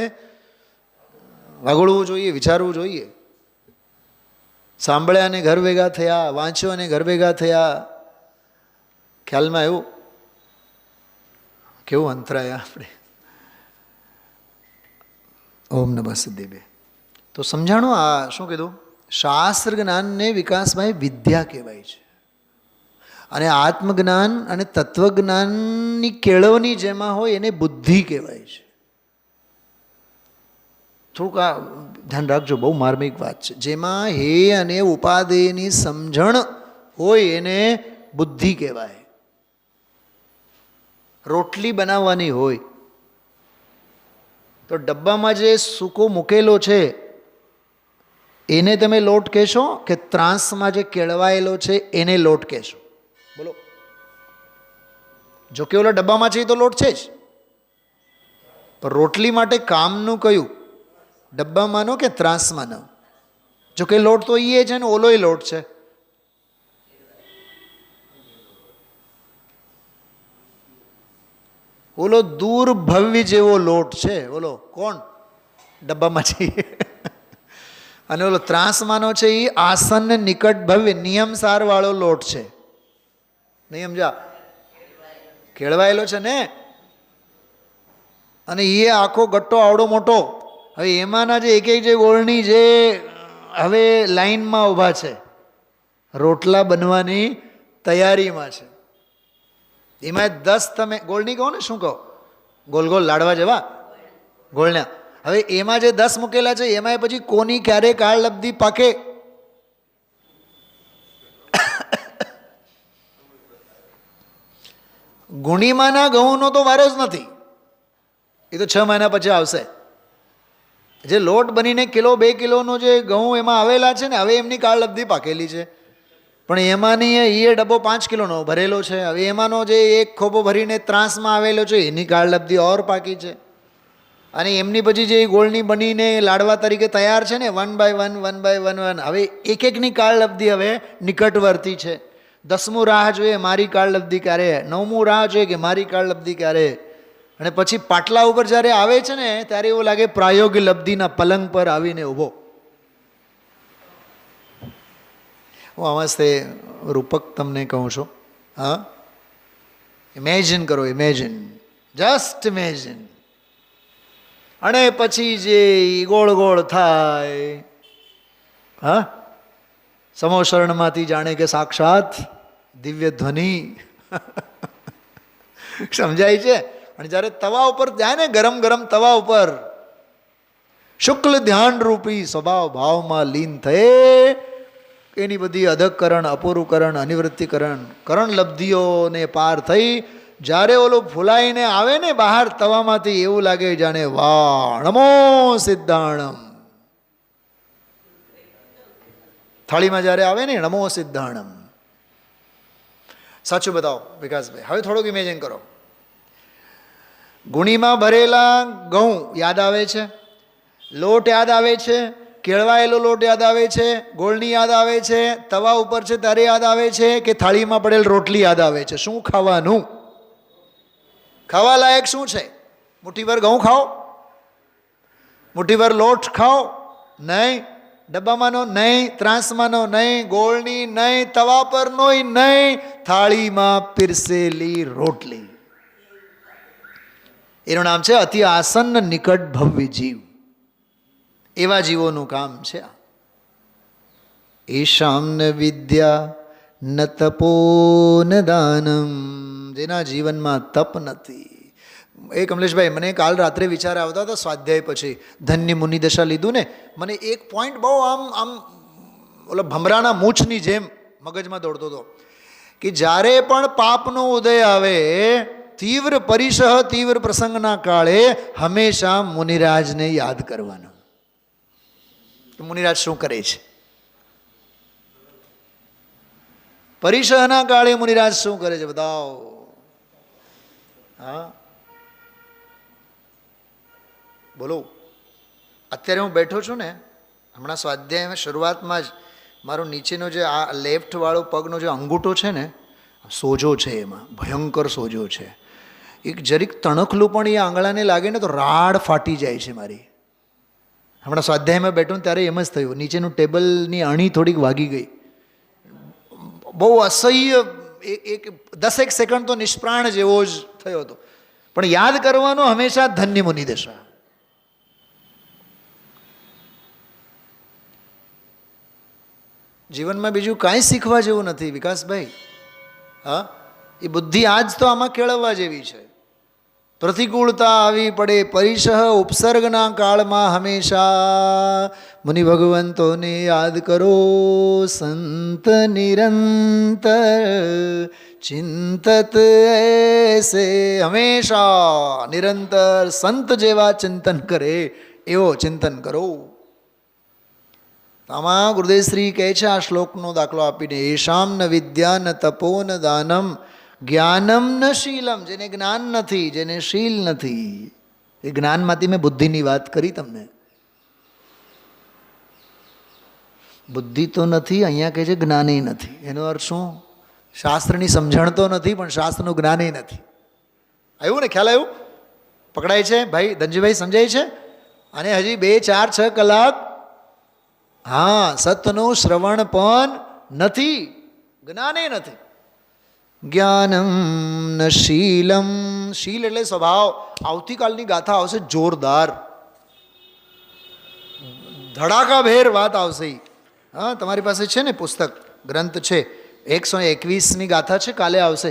S1: વાગોળવું જોઈએ, વિચારવું જોઈએ. સાંભળ્યા અને ઘર ભેગા થયા, વાંચ્યો અને ઘર ભેગા થયા. ખ્યાલમાં એવું કેવું અંતરાય આપણે. ઓમ નમઃ સિદ્ધિબે. તો સમજાણું આ શું કીધું? શાસ્ત્ર જ્ઞાનને વિકાસભાઈ વિદ્યા કહેવાય છે, અને આત્મજ્ઞાન અને તત્વજ્ઞાનની કેળવણી જેમાં હોય એને બુદ્ધિ કહેવાય છે. થોડુંક આ ધ્યાન રાખજો, બહુ માર્મિક વાત છે. જેમાં હે અને ઉપાદેયની સમજણ હોય એને બુદ્ધિ કહેવાય. રોટલી બનાવવાની હોય તો ડબ્બામાં જે સૂકો મૂકેલો છે એને તમે લોટ કહેશો કે ત્રાસમાં જે કેળવાયેલો છે એને લોટ કહેશો? બોલો. જો કે ઓલા ડબ્બામાં છે એ તો લોટ છે જ, પણ રોટલી માટે કામનું કયું? ડબ્બામાંનો કે ત્રાસમાંનો? જો કે લોટ તો એ છે ને ઓલોય લોટ છે. ઓલો દૂર ભવ્ય જેવો લોટ છે, ઓલો કોણ ડબ્બામાં છે, અને ઓલો ત્રાસમાંનો છે એ આસન નિકટ ભવ્ય નિયમસાર વાળો લોટ છે. નિયમ જા કેળવાયેલો છે ને, અને એ આખો ગટ્ટો આવડો મોટો. હવે એમાંના જે એક જે ગોળણી જે હવે લાઈનમાં ઊભા છે, રોટલા બનવાની તૈયારીમાં છે, એમાં 10 તમે ગોળણી કહો ને, શું કહો? ગોલ ગોલ લાડવા જેવા ગોળણા. હવે એમાં જે 10 મૂકેલા છે એમાં પછી કોની ક્યારે કાળ લબ્ધી પાકે? ગુણીમાંના ઘઉંનો તો વારો જ નથી, એ તો 6 મહિના પછી આવશે. જે લોટ બનીને કિલો 2 કિલોનો જે ઘઉં એમાં આવેલા છે ને, હવે એમની કાળ લબ્ધી પાકેલી છે, પણ એમાંની એ ડબ્બો 5 કિલોનો ભરેલો છે. હવે એમાંનો જે એક ખોબો ભરીને ત્રાસમાં આવેલો છે એની કાળ લબ્ધી ઓર પાકી છે. અને એમની પછી જે ગોળણી બનીને લાડવા તરીકે તૈયાર છે ને, 1 by 1 હવે એક એકની કાળ લબ્ધી હવે નિકટવર્તી છે. 10મું રાહ જોઈએ મારી કાળ લબ્ધી ક્યારે, 9મું રાહ જોઈએ કે મારી કાળ લબ્ધી ક્યારે. અને પછી પાટલા ઉપર જ્યારે આવે છે ને ત્યારે એવું લાગે પ્રાયોગિક લબ્ધિના પલંગ પર આવીને ઊભો. હું આમાં રૂપક તમને કહું છું. હા, ઇમેજિન કરો, ઇમેજિન, જસ્ટ ઇમેજિન. અને પછી જે ગોળ ગોળ થાય, હા, સમોશરણમાંથી જાણે કે સાક્ષાત દિવ્ય ધ્વનિ સમજાય છે. અને જ્યારે તવા ઉપર જાય ને, ગરમ ગરમ તવા ઉપર શુક્લ ધ્યાન રૂપી સ્વભાવ ભાવમાં લીન થયે એની બધી અધકરણ, અપૂરુકરણ, અનિવૃત્તિકરણ, કરણ લબ્ધિઓને પાર થઈ જ્યારે ઓલું ફૂલાઈને આવે ને બહાર તવામાંથી, એવું લાગે જાણે વાહ નમો સિદ્ધાણમ. થાળીમાં જ્યારે આવે ને નમો સિદ્ધાણમ. સાચું બતાવો વિકાસભાઈ, હવે થોડુંક ઇમેજિન કરો. ગુણીમાં ભરેલા ઘઉં યાદ આવે છે, લોટ યાદ આવે છે, કેળવાયેલો લોટ યાદ આવે છે, ગોળની યાદ આવે છે, તવા ઉપર છે ત્યારે યાદ આવે છે, કે થાળીમાં પડેલ રોટલી યાદ આવે છે? શું ખાવાનું? ખાવા લાયક શું છે? મુઠ્ઠીભર ઘઉં ખાઓ? મુઠ્ઠીભર લોટ ખાઓ? નહીં. ડબ્બામાંનો નહીં, ત્રાસમાંનો નહીં, ગોળની નહીં, તવા પરનોય નહીં, થાળીમાં પીરસેલી રોટલી. એનું નામ છે અતિ આસન્ન નિકટ ભવ્ય જીવ. એવા જીવોનું કામ છે આ. એશામ ન વિદ્યા ન તપો ન દાનમ, જેના જીવનમાં તપ નથી. એ કમલેશભાઈ, મને કાલ રાત્રે વિચાર આવતા હતા સ્વાધ્યાય પછી, ધન્ય મુનિ દશા લીધું ને, મને એક પોઈન્ટ બહુ આમ ઓલા ભમરાના મૂછની જેમ મગજમાં દોડતો હતો કે જ્યારે પણ પાપનો ઉદય આવે, તીવ્ર પરિસહ, તીવ્ર પ્રસંગના કાળે હંમેશા મુનિરાજને યાદ કરવાનો. મુનિરાજ શું કરે છે? પરિસહના કાળે મુનિરાજ શું કરે છે બતાવો. હા બોલો. અત્યારે હું બેઠો છું ને, હમણાં સ્વાધ્યાયમાં શરૂઆતમાં જ મારો નીચેનો જે આ લેફ્ટ વાળો પગનો જે અંગૂઠો છે ને, સોજો છે, એમાં ભયંકર સોજો છે. એક જરીક તણખલું પણ એ આંગળાને લાગે ને તો રાડ ફાટી જાય છે મારી. હમણાં સ્વાધ્યાયમાં બેઠું ને ત્યારે એમ જ થયું, નીચેનું ટેબલની અણી થોડીક વાગી ગઈ. બહુ અસહ્ય, એક 10 સેકન્ડ તો નિષ્પ્રાણ જેવો જ થયો હતો. પણ યાદ કરવાનો હંમેશા ધન્ય મુનિ દશા. જીવનમાં બીજું કાંઈ શીખવા જેવું નથી વિકાસભાઈ. હા, એ બુદ્ધિ આજ તો આમાં કેળવવા જેવી છે. પ્રતિકૂળતા આવી પડે, પરિસહ ઉપસર્ગના કાળમાં હંમેશા મુનિ ભગવંતોને યાદ કરો. સંત નિરંતર ચિંતત એસે, હંમેશા નિરંતર સંત જેવા ચિંતન કરે એવો ચિંતન કરો. આમાં ગુરુદેવશ્રી કહે છે આ શ્લોકનો દાખલો આપીને, એશામ ન વિદ્યા ન તપો ન દાનમ જ્ઞાનમ ન શીલમ. જેને જ્ઞાન નથી, જેને શીલ નથી, એ જ્ઞાનમાંથી મેં બુદ્ધિની વાત કરી તમને. બુદ્ધિ તો નથી, અહીંયા કહે છે જ્ઞાને નથી. એનો અર્થ શું? શાસ્ત્રની સમજણ તો નથી, પણ શાસ્ત્રનું જ્ઞાને નથી. આવ્યું ને, ખ્યાલ આવ્યું? પકડાય છે ભાઈ? ધનજીભાઈ સમજાય છે? અને હજી 2, 4, 6 કલાક હા સતનું શ્રવણ પણ નથી, જ્ઞાને નથી. જ્ઞાનમ ન શીલમ. શીલ એટલે સ્વભાવ. આવતીકાલની ગાથા આવશે જોરદાર, ધડાકાભેર વાત આવશે. હા, તમારી પાસે છે ને પુસ્તક, ગ્રંથ છે, 121ની ગાથા છે, કાલે આવશે.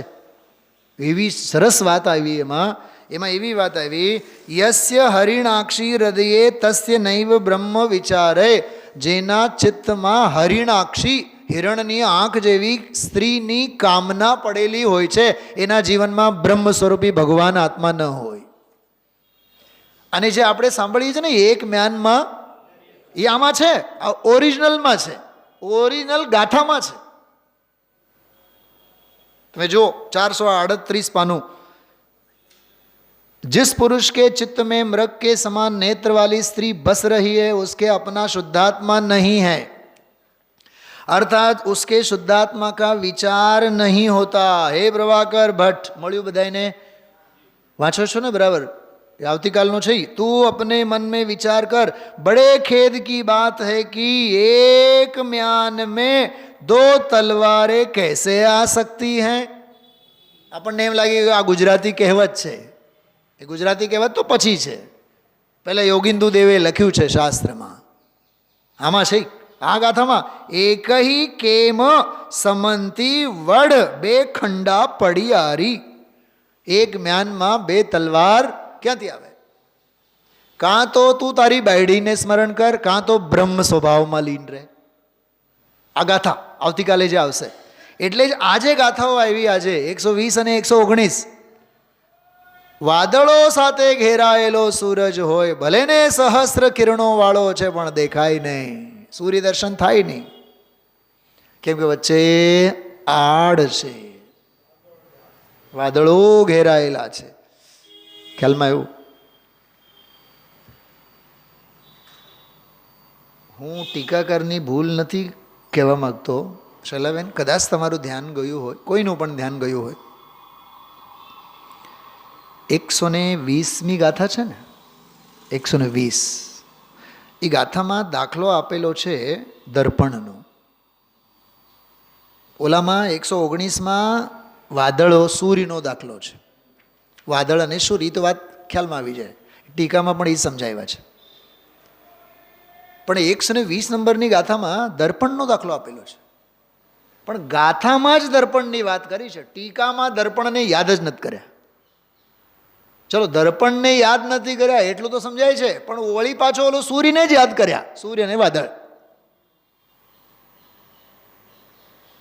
S1: એવી સરસ વાત આવી એમાં એવી વાત આવી, યસ્ય હરિણાક્ષી હૃદયે તસ્ય નૈવ બ્રહ્મ વિચારે. જેના ચિત્તમાં હરિણાક્ષી, હિરણની આંખ જેવી સ્ત્રીની કામના પડેલી હોય છે, એના જીવનમાં બ્રહ્મ સ્વરૂપી ભગવાન આત્મા ન હોય. અને જે આપણે સાંભળીએ છીએ ને એક મ્યાનમાં, એ આમાં છે, ઓરિજિનલમાં છે, ઓરિજિનલ ગાથામાં છે. તમે જો 438 પાનું. जिस पुरुष के चित्त में मृग के समान नेत्र वाली स्त्री बस रही है, उसके अपना शुद्धात्मा नहीं है, अर्थात उसके शुद्धात्मा का विचार नहीं होता. हे प्रभाकर भट्ट, મળ્યું બધાને? વાંચો છો ને બરાબર? આવતીકાલનો છે. તું अपने मन में विचार कर, बड़े खेद की बात है कि एक म्यान में दो तलवारें कैसे आ सकती हैं. આપણને એમ લાગે આ ગુજરાતી કહેવત છે. એ ગુજરાતી કહેવત તો પછી છે, પહેલાં યોગિંદુ દેવે લખ્યું છે શાસ્ત્રમાં. આમાં છે આ ગાથામાં, એકહી કેમ સમંતી વડ બે ખંડા પડિયારી. એક મ્યાનમાં બે તલવાર ક્યાંથી આવે? કાં તો તું તારી બાયડીને સ્મરણ કર, કાં તો બ્રહ્મ સ્વભાવમાં લીન રહે. આ ગાથા આવતીકાલે જે આવશે, એટલે જ આજે ગાથાઓ આવી. આજે 120 અને 119. વાદળો સાથે ઘેરાયેલો સૂરજ હોય, ભલે ને સહસ્ત્ર કિરણો વાળો છે, પણ દેખાય નહીં, સૂર્ય દર્શન થાય નહીં, કેમ કે વચ્ચે આડ છે, વાદળો ઘેરાયેલા છે. ખ્યાલમાં એવું? હું ટીકાકારની ભૂલ નથી કહેવા માગતો શૈલાબેન, કદાચ તમારું ધ્યાન ગયું હોય, કોઈનું પણ ધ્યાન ગયું હોય. 120મી ગાથા છે ને, 120, એ ગાથામાં દાખલો આપેલો છે દર્પણનો. ઓલામાં 119માં વાદળો સૂર્યનો દાખલો છે. વાદળ અને સૂર્ય તો વાત ખ્યાલમાં આવી જાય, ટીકામાં પણ એ સમજાવ્યા છે. પણ 120 નંબરની ગાથામાં દર્પણનો દાખલો આપેલો છે. પણ ગાથામાં જ દર્પણની વાત કરી છે, ટીકામાં દર્પણને યાદ જ નથી કર્યા. ચલો, દર્પણને યાદ નથી કર્યા એટલું તો સમજાય છે, પણ વળી પાછો ઓલો સૂર્યને જ યાદ કર્યા, સૂર્ય અને વાદળ.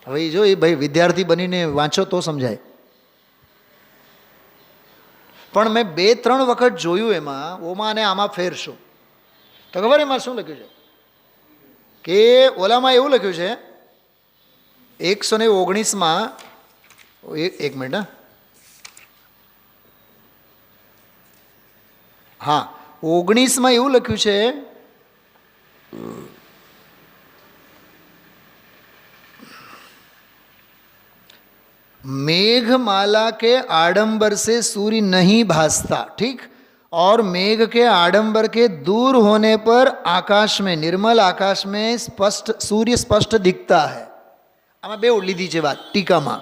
S1: હવે જો એ ભાઈ વિદ્યાર્થી બનીને વાંચો તો સમજાય. પણ મેં 2-3 વખત જોયું એમાં, ઓમાં અને આમાં ફેર શું તો ખબર? એમાં શું લખ્યું છે કે ઓલામાં એવું લખ્યું છે 119માં, એક મિનિટ, હા 19માં એવું લખ્યું છે, मेघमाला के आडंबर से सूर्य नहीं भासता, ठीक, और मेघ के आडंबर के दूर होने पर आकाश में, निर्मल आकाश में स्पष्ट सूर्य स्पष्ट दिखता है. આમાં બે લીધી છે વાત ટીકામાં,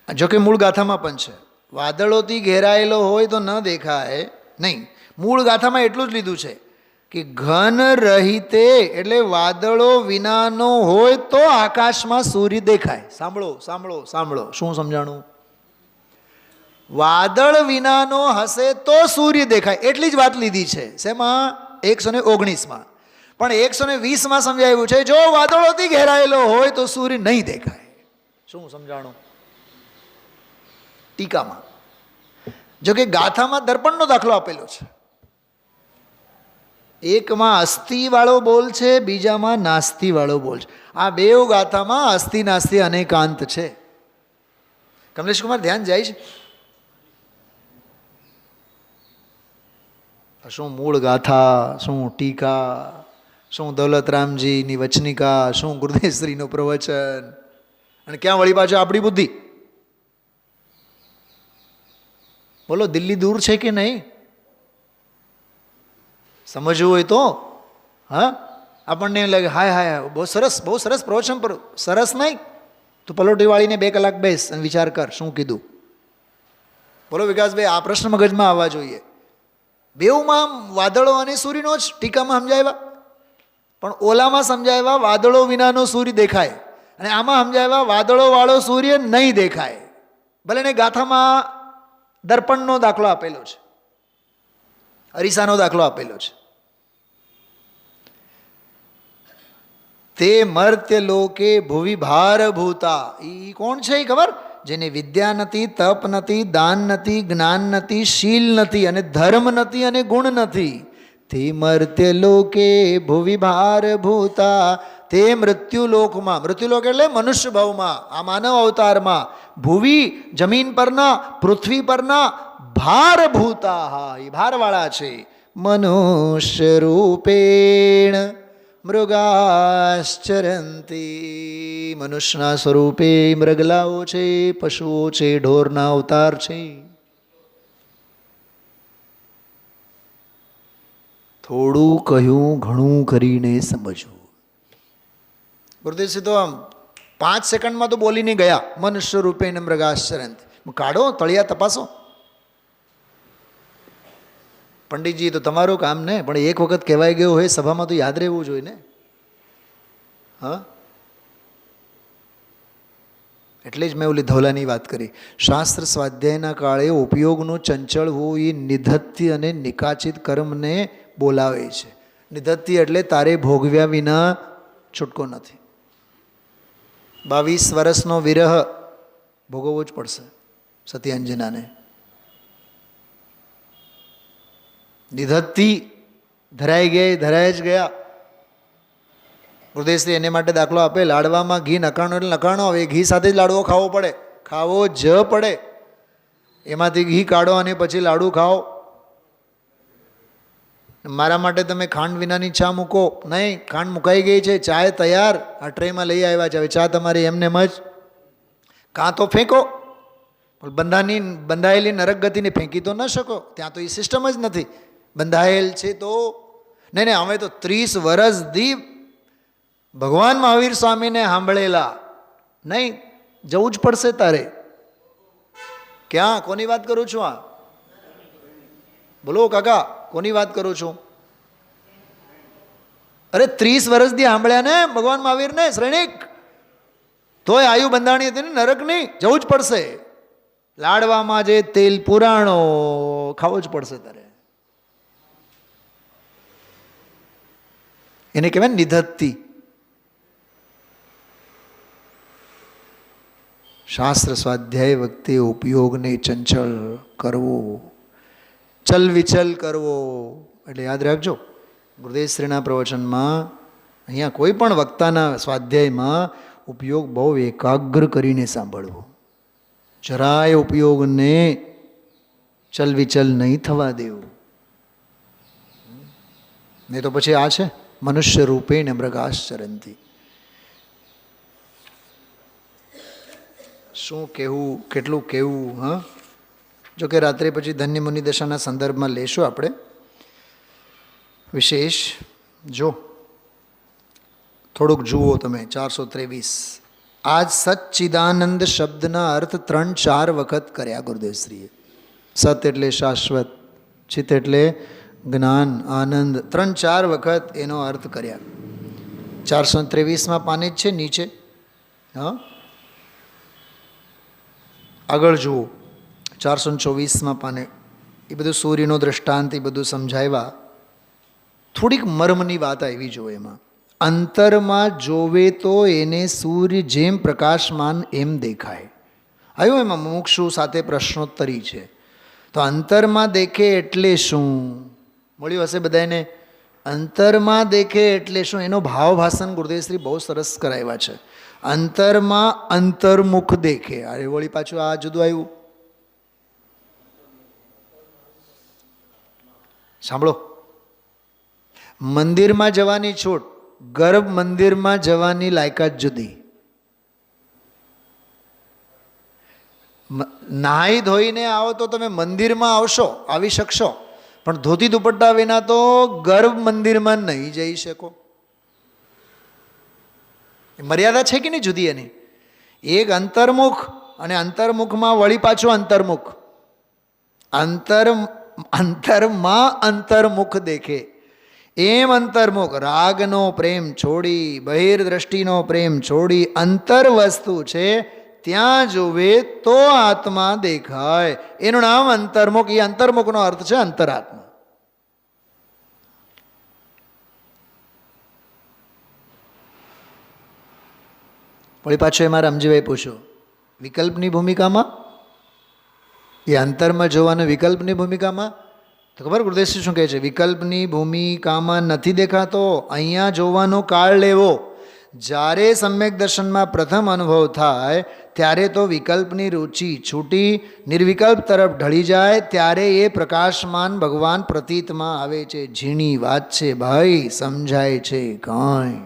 S1: જોકે મૂળ ગાથામાં પણ છે. વાદળોથી ઘેરાયેલો હોય તો ન દેખાય નહીં. મૂળ ગાથામાં એટલું જ લીધું છે કે ઘન રહિતે, એટલે વાદળો વિનાનો હોય તો આકાશમાં સૂર્ય દેખાય. સાંભળો સાંભળો સાંભળો, શું સમજાણું? વાદળ વિનાનો હશે તો સૂર્ય દેખાય, એટલી જ વાત લીધી છે. શેમાં? 119માં. પણ 120માં સમજાવ્યું છે જો વાદળોથી ઘેરાયેલો હોય તો સૂર્ય નહીં દેખાય. શું સમજાણું? ટીકામાં. જો કે ગાથામાં દર્પણનો દાખલો આપેલો છે. એકમાં અસ્થિ વાળો બોલ છે, બીજામાં નાસ્તિ વાળો બોલ છે. આ બેવ ગાથામાં અસ્થિ નાસ્તિ અનેકાંત છે. કમલેશ કુમાર ધ્યાન જાય છે? શું મૂળ ગાથા, શું ટીકા, શું દૌલતરામજીની વચનિકા, શું ગુરુદેવશ્રીનું પ્રવચન, અને ક્યાં વળી પાછો આપણી બુદ્ધિ. બોલો, દિલ્હી દૂર છે કે નહીં? સમજવું હોય તો હા, આપણને એમ લાગે હાય હાય બહુ સરસ પ્રવચન, પર સરસ નહીં, તું પલોટી વાળીને 2 કલાક બેસ અને વિચાર કર શું કીધું. બોલો વિકાસભાઈ, આ પ્રશ્ન મગજમાં આવવા જોઈએ. બેઉમાં વાદળો અને સૂર્યનો જ ટીકામાં સમજાવ્યા, પણ ઓલામાં સમજાવ્યા વાદળો વિનાનો સૂર્ય દેખાય, અને આમાં સમજાવ્યા વાદળો વાળો સૂર્ય નહીં દેખાય. ભલે ને ગાથામાં દર્પણનો દાખલો આપેલો છે, અરીસાનો દાખલો આપેલો છે. તે મર્ત્ય લોકે ભુવિ ભારભૂતા, એ કોણ છે એ ખબર? જેને વિદ્યા નથી, તપ નથી, દાન નથી, જ્ઞાન નથી, શીલ નથી, અને ધર્મ નથી, અને ગુણ નથી. તે મર્ત્ય લોકે ભુવિ ભારભૂતા, તે મૃત્યુલોકમાં, મૃત્યુલોક એટલે મનુષ્ય ભાવમાં, આ માનવ અવતારમાં, ભુવિ જમીન પરના, પૃથ્વી પરના, ભારભૂતા, હા એ ભારવાળા છે. મનુષ્ય રૂપેણ મૃગાશ્ચરંતી, મનુષ્યના સ્વરૂપે મૃગલાઓ છે, પશુઓ છે, ઢોરના અવતાર છે. થોડું કહ્યું, ઘણું કરીને સમજવું. ગુરુદેવસિંહ તો આમ 5 સેકન્ડમાં તો બોલીને ગયા, મનુષ્ય રૂપેણ મૃગાશ્ચરંત. કાઢો, તળિયા તપાસો. પંડિતજી તો તમારું કામ ને, પણ એક વખત કહેવાય ગયો હોય સભામાં તો યાદ રહેવું જોઈએ ને. હા, એટલે જ મેં ઓલી ધવલાની વાત કરી. શાસ્ત્ર સ્વાધ્યાયના કાળે ઉપયોગનું ચંચળ હોવું એ નિધત્ય અને નિકાચિત કર્મને બોલાવે છે. નિધત્ય એટલે તારે ભોગવ્યા વિના છૂટકો નથી. 22 વર્ષનો વિરહ ભોગવવો જ પડશે સત્યાંજનાને. નિધત્તી ધરાઈ ગઈ, ધરાઈ જ ગયા. ગુરુદેવશ્રી એને માટે દાખલો આપે, લાડવામાં ઘી નકાણો એટલે નકાણો, હવે ઘી સાથે જ લાડવો ખાવો પડે, ખાવો જ પડે. એમાંથી ઘી કાઢો અને પછી લાડુ ખાઓ. મારા માટે તમે ખાંડ વિનાની ચા મૂકો નહીં, ખાંડ મુકાઈ ગઈ છે, ચા તૈયાર, આ ટ્રેમાં લઈ આવ્યા છે, હવે ચા તમારી એમને જ કાં તો ફેંકો. બંધાયેલી નરક ગતિને ફેંકી તો ન શકો, ત્યાં તો એ સિસ્ટમ જ નથી. બંધાયેલ છે તો નહીં. અમે તો 30 વર્ષથી ભગવાન મહાવીર સ્વામીને સાંભળેલા નહીં, જવું જ પડશે તારે. ક્યાં, કોની વાત કરું છું? આ બોલો કાકા, કોની વાત કરું છું? અરે 30 વર્ષથી સાંભળ્યા ને ભગવાન મહાવીરને શ્રેણિક, તોય આયુ બંધાણી હતી ને નરકની, જવું જ પડશે. લાડવામાં જે તેલ પુરાણો ખાવો જ પડશે તારે. એને કહેવાય નિધત્તી. શાસ્ત્ર સ્વાધ્યાય વખતે ઉપયોગને ચંચળ કરવો, ચલ વિચલ કરવો. એટલે યાદ રાખજો, ગુરુદેવશ્રીના પ્રવચનમાં અહીંયા કોઈ પણ વક્તાના સ્વાધ્યાયમાં ઉપયોગ બહુ એકાગ્ર કરીને સાંભળવો. જરાય ઉપયોગને ચલ વિચલ નહીં થવા દેવું. નહીં તો પછી આ છે મનુષ્ય રૂપેણ મૃગાશ્ચરંતી. શું કહેવું, કેટલું કહેવું? હા, જોકે રાત્રે પછી ધન્ય મુનિ દશાના સંદર્ભમાં લેશું આપણે વિશેષ. જો થોડુંક જુઓ તમે 423. આજ સચ્ચિદાનંદ શબ્દના અર્થ 3-4 વખત કર્યા ગુરુદેવશ્રીએ. સત એટલે શાશ્વત, ચિત એટલે જ્ઞાન, આનંદ, 3-4 વખત એનો અર્થ કર્યા. 423માં પાને જ છે નીચે. હા, આગળ જુઓ 424માં પાને. એ બધું સૂર્યનો દ્રષ્ટાંત એ બધું સમજાવ્યા. થોડીક મર્મની વાત આવી જો એમાં. અંતરમાં જોવે તો એને સૂર્ય જેમ પ્રકાશમાન એમ દેખાય. આવ્યું એમાં મુમુક્ષુ સાથે પ્રશ્નોત્તરી છે. તો અંતરમાં દેખે એટલે શું? મળ્યું હશે બધાને. અંતરમાં દેખે એટલે શું? એનો ભાવ ભાષણ ગુરુદેવશ્રી બહુ સરસ કરાવ્યા છે. અંતરમાં અંતર્મુખ દેખે. અરે વળી પાછું આ જુદું આવ્યું. સાંભળો, મંદિરમાં જવાની છૂટ, ગર્ભ મંદિરમાં જવાની લાયકાત જુદી. નાહી ધોઈને આવો તો તમે મંદિરમાં આવશો, આવી શકશો, પણ ધોતી દુપટ્ટા વિના તો ગર્ભ મંદિરમાં નહીં જઈ શકો. મર્યાદા છે કે નહીં જુદી એની? એક અંતર્મુખ અને અંતર્મુખમાં વળી પાછું અંતર્મુખ. અંતરમાં અંતર્મુખ દેખે એમ અંતર્મુખ. રાગનો પ્રેમ છોડી, બહિર્દ્રષ્ટિનો પ્રેમ છોડી અંતર વસ્તુ છે ત્યાં જોવે તો આત્મા દેખાય. એનું નામ અંતર્મુખ. એ અંતર્મુખનો અર્થ છે અંતરાત્મા. વળી પાછો એમાં રામજીભાઈ પૂછો, વિકલ્પની ભૂમિકામાં, એ અંતરમાં જોવાનું વિકલ્પની ભૂમિકામાં. તો ખબર ગુરુદેવશ્રી શું કહે છે? વિકલ્પની ભૂમિકામાં નથી દેખાતો, અહીંયા જોવાનો કાળ લેવો. જ્યારે સમ્યક દર્શનમાં પ્રથમ અનુભવ થાય ત્યારે તો વિકલ્પની રુચિ છૂટી નિર્વિકલ્પ તરફ ઢળી જાય, ત્યારે એ પ્રકાશમાન ભગવાન પ્રતીતમાં આવે છે. ઝીણી વાત છે ભાઈ, સમજાય છે કાંઈ.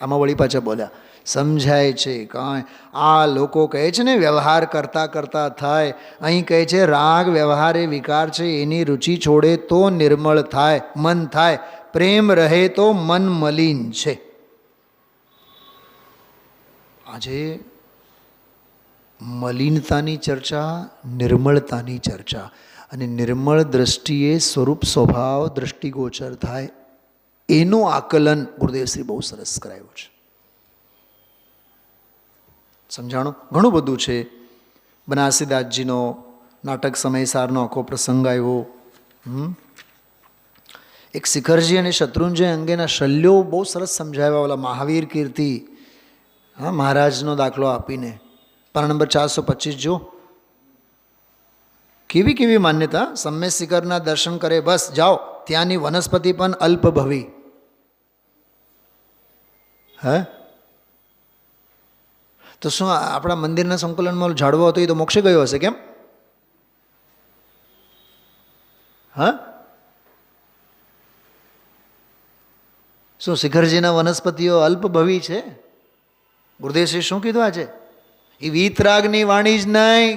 S1: આમાં વળી પાછા બોલ્યા, સમજાય છે કાંઈ. આ લોકો કહે છે ને વ્યવહાર કરતાં કરતાં થાય, અહીં કહે છે રાગ વ્યવહાર એ વિકાર છે, એની રુચિ છોડે તો નિર્મળ થાય, મન થાય. પ્રેમ રહે તો મન મલિન છે. આજે મલિનતાની ચર્ચા, નિર્મળતાની ચર્ચા, અને નિર્મળ દ્રષ્ટિએ સ્વરૂપ સ્વભાવ દૃષ્ટિગોચર થાય એનું આકલન ગુરુદેવશ્રી બહુ સરસ કરાયું છે. સમજાણું? ઘણું બધું છે. બનારસીદાસજીનો નાટક સમયસારનો આખો પ્રસંગ આવ્યો. એક શિખરજી અને શત્રુંજય અંગેના શલ્યો બહુ સરસ સમજાવ્યા. ઓલા મહાવીર કીર્તિ, હા, મહારાજનો દાખલો આપીને પાના નંબર 425 જો. કેવી કેવી માન્યતા. સમ્ય શિખરના દર્શન કરે, બસ જાઓ, ત્યાંની વનસ્પતિ પણ અલ્પભવી. હે તો શું આપણા મંદિરના સંકુલનમાં ઝાડવો હતો એ તો મોક્ષે ગયો હશે કેમ? હા, શું શિખરજીના વનસ્પતિઓ અલ્પભવી છે? ગુરુદેવશ્રી શું કીધું આજે? એ વીતરાગની વાણી જ નહીં.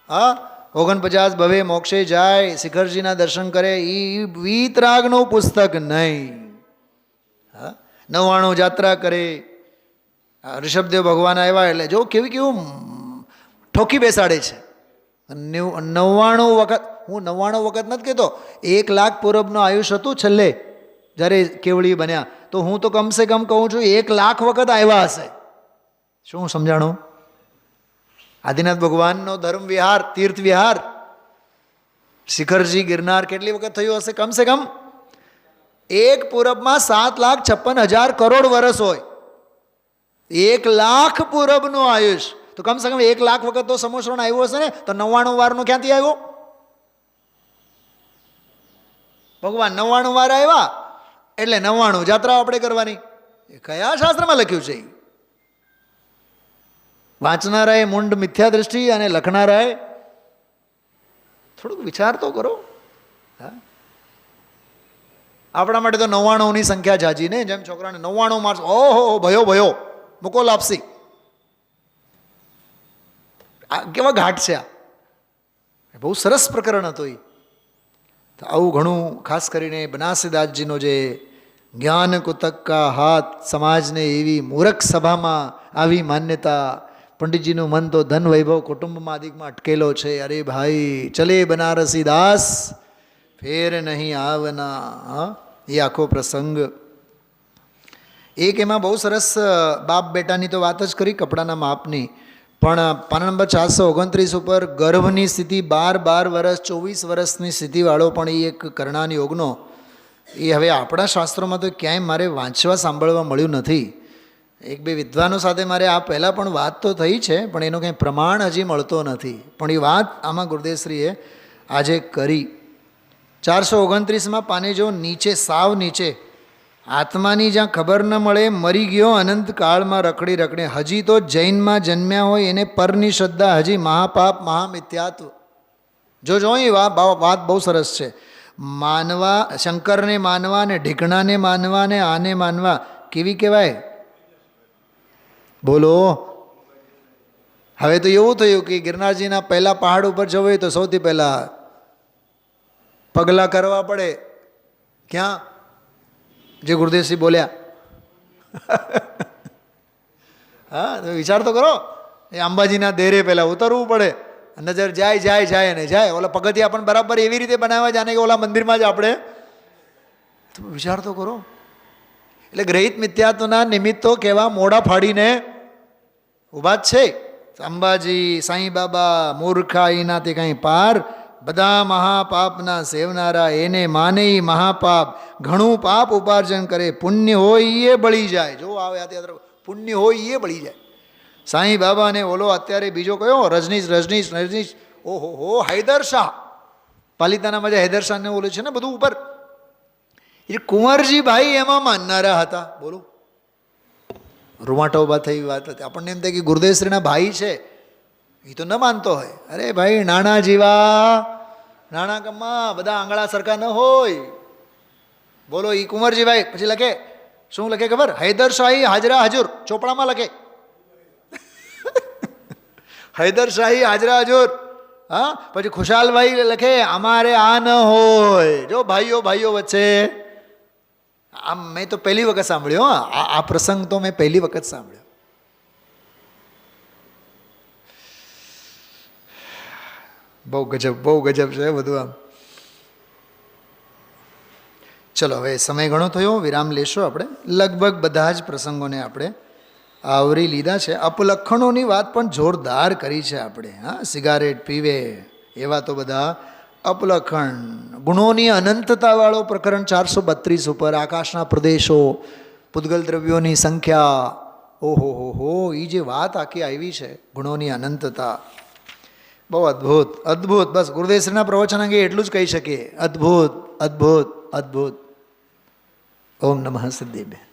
S1: હા, 49 ભવે મોક્ષે જાય, શિખરજીના દર્શન કરે, એ વીતરાગનું પુસ્તક નહીં. હા, 99 જાત્રા કરે. ઋષભદેવ ભગવાન આવ્યા એટલે જો કેવી કેવું ઠોકી બેસાડે છે. 99 વખત, હું 99 વખત નથી કહેતો, 1 લાખ પૂર્વનું આયુષ્ય હતું છેલ્લે જ્યારે કેવળી બન્યા, તો હું તો કમસે કમ કહું છું 1 લાખ વખત આવ્યા હશે. શું સમજાણું? આદિનાથ ભગવાનનો ધર્મ વિહાર, તીર્થ વિહાર, શિખરજી ગિરનાર કેટલી વખત થયું હશે? કમસે કમ એક પૂરબમાં 7,56,000 કરોડ વર્ષ હોય. 1 લાખ પૂરબનું આયુષ, તો કમસે કમ 1 લાખ વખત તો સમોસરણ આવ્યું હશે ને. તો 99 વારનો ક્યાંથી આવ્યો? ભગવાન 99 વાર આવ્યા એટલે 99 જાત્રા આપણે કરવાની. એ કયા શાસ્ત્રમાં લખ્યું છે? વાંચનારાએ મૂંડ મિથ્યા દ્રષ્ટિ અને લખનારાએ થોડુંક વિચાર તો કરો. હા, આપણા માટે તો 99ની સંખ્યા જાજી ને. જેમ છોકરાને 99 માર્ક્સ, ઓહો ભયો ભયો મૂકો લાપસી. આ કેવા ઘાટ છે! આ બહુ સરસ પ્રકરણ હતું. એ તો આવું ઘણું, ખાસ કરીને બનારસીદાસજીનો જે જ્ઞાન કુતક કા હાથ, સમાજને એવી મૂરખ સભામાં આવી માન્યતા. પંડિતજીનું મન તો ધન વૈભવ કુટુંબમાં અધિકમાં અટકેલો છે. અરે ભાઈ, ચલે બનારસી દાસ ફેર નહીં આવના. હા, એ આખો પ્રસંગ. એક એમાં બહુ સરસ બાપ બેટાની તો વાત જ કરી, કપડાના માપની. પણ પાના નંબર 429 ઉપર ગર્ભની સ્થિતિ 12 વર્ષ 24 વર્ષની સ્થિતિવાળો પણ એ એક કરણાન યોગનો, એ હવે આપણા શાસ્ત્રોમાં તો ક્યાંય મારે વાંચવા સાંભળવા મળ્યું નથી. 1-2 વિદ્વાનો સાથે મારે આ પહેલાં પણ વાત તો થઈ છે, પણ એનો કંઈ પ્રમાણ હજી મળતો નથી. પણ એ વાત આમાં ગુરુદેવશ્રીએ આજે કરી. 429માં પાને જો નીચે, સાવ નીચે, આત્માની જ્યાં ખબર ન મળે, મરી ગયો અનંતકાળમાં રખડી રખડે. હજી તો જૈનમાં જન્મ્યા હોય એને પરની શ્રદ્ધા, હજી મહાપાપ મહામિથ્યાત્વ. જો એ વાત બહુ સરસ છે. માનવા, શંકરને માનવા ને ઢીકણાને માનવા ને આને માનવા કેવી કહેવાય? બોલો. હવે તો એવું થયું કે ગિરનારજીના પહેલા પહાડ ઉપર જવું હોય તો સૌથી પહેલાં પગલાં કરવા પડે. ક્યાં? જે ગુરુદેવશ્રી બોલ્યા. હા, તો વિચાર તો કરો. એ અંબાજીના દેરે પહેલાં ઉતરવું પડે. નજર જાય અને જાય. ઓલા પગથિયા પણ બરાબર એવી રીતે બનાવ્યા જાણે કે ઓલા મંદિરમાં જ આપણે. તો વિચાર તો કરો. એટલે ગ્રહિત મિથ્યાત્વના નિમિત્તો કેવા મોડા ફાડીને ઊભા જ છે. અંબાજી, સાંઈ બાબા, મૂર્ખાઈના તે કંઈ પાર. બધા મહાપાપના સેવનારા, એને માને મહાપાપ. ઘણું પાપ ઉપાર્જન કરે, પુણ્ય હોય એ બળી જાય. જો આવે અત્યારે પુણ્ય હોય એ બળી જાય. સાંઈ બાબાને ઓલો અત્યારે બીજો કયો રજનીશ, ઓહો હૈદર શાહ, પાલિતાનામાં જે હૈદર શાહને ઓલું છે ને બધું ઉપર, એ કુંવરજી ભાઈ એમાં માનનારા હતા. બોલો, રૂવાટા ઉભા થઈ વાત હતી. આપણને એમ થાય કે ગુરુદેવશ્રીના ભાઈ છે, એ તો ન માનતો હોય. અરે ભાઈ, નાના જીવા, નાના ગામમાં બધા આંગળા સરખા ન હોય. બોલો, એ કુંવરજી ભાઈ પછી લખે, શું લખે ખબર? હૈદર શાહી હાજરા હજુર, ચોપડામાં લખે હૈદર શાહી હાજરા હજુર. હા, પછી ખુશાલભાઈ લખે અમારે આ ન હોય. જો ભાઈઓ વચ્ચે આમ મેં તો પહેલી વખત સાંભળ્યો. આ પ્રસંગ તો મેં પહેલી વખત સાંભળ્યો. બહુ ગજબ છે બધું આમ. ચલો હવે સમય ઘણો થયો, વિરામ લેશો આપણે. લગભગ બધા જ પ્રસંગોને આપણે આવરી લીધા છે. અપલક્ષણોની વાત પણ જોરદાર કરી છે આપણે. હા, સિગારેટ પીવે એવા તો બધા અપલક્ષણ. ગુણોની અનંતતાવાળો પ્રકરણ 432 ઉપર, આકાશના પ્રદેશો, પૂતગલ દ્રવ્યોની સંખ્યા, ઓહો હો, એ જે વાત આખી આવી છે ગુણોની અનંતતા, બહુ અદ્ભુત અદ્ભુત. બસ ગુરુદેવશ્રીના પ્રવચન અંગે એટલું જ કહી શકીએ, અદ્ભુત અદ્ભુત અદ્ભુત. ઓમ નમઃ સિદ્ધેભ્યઃ.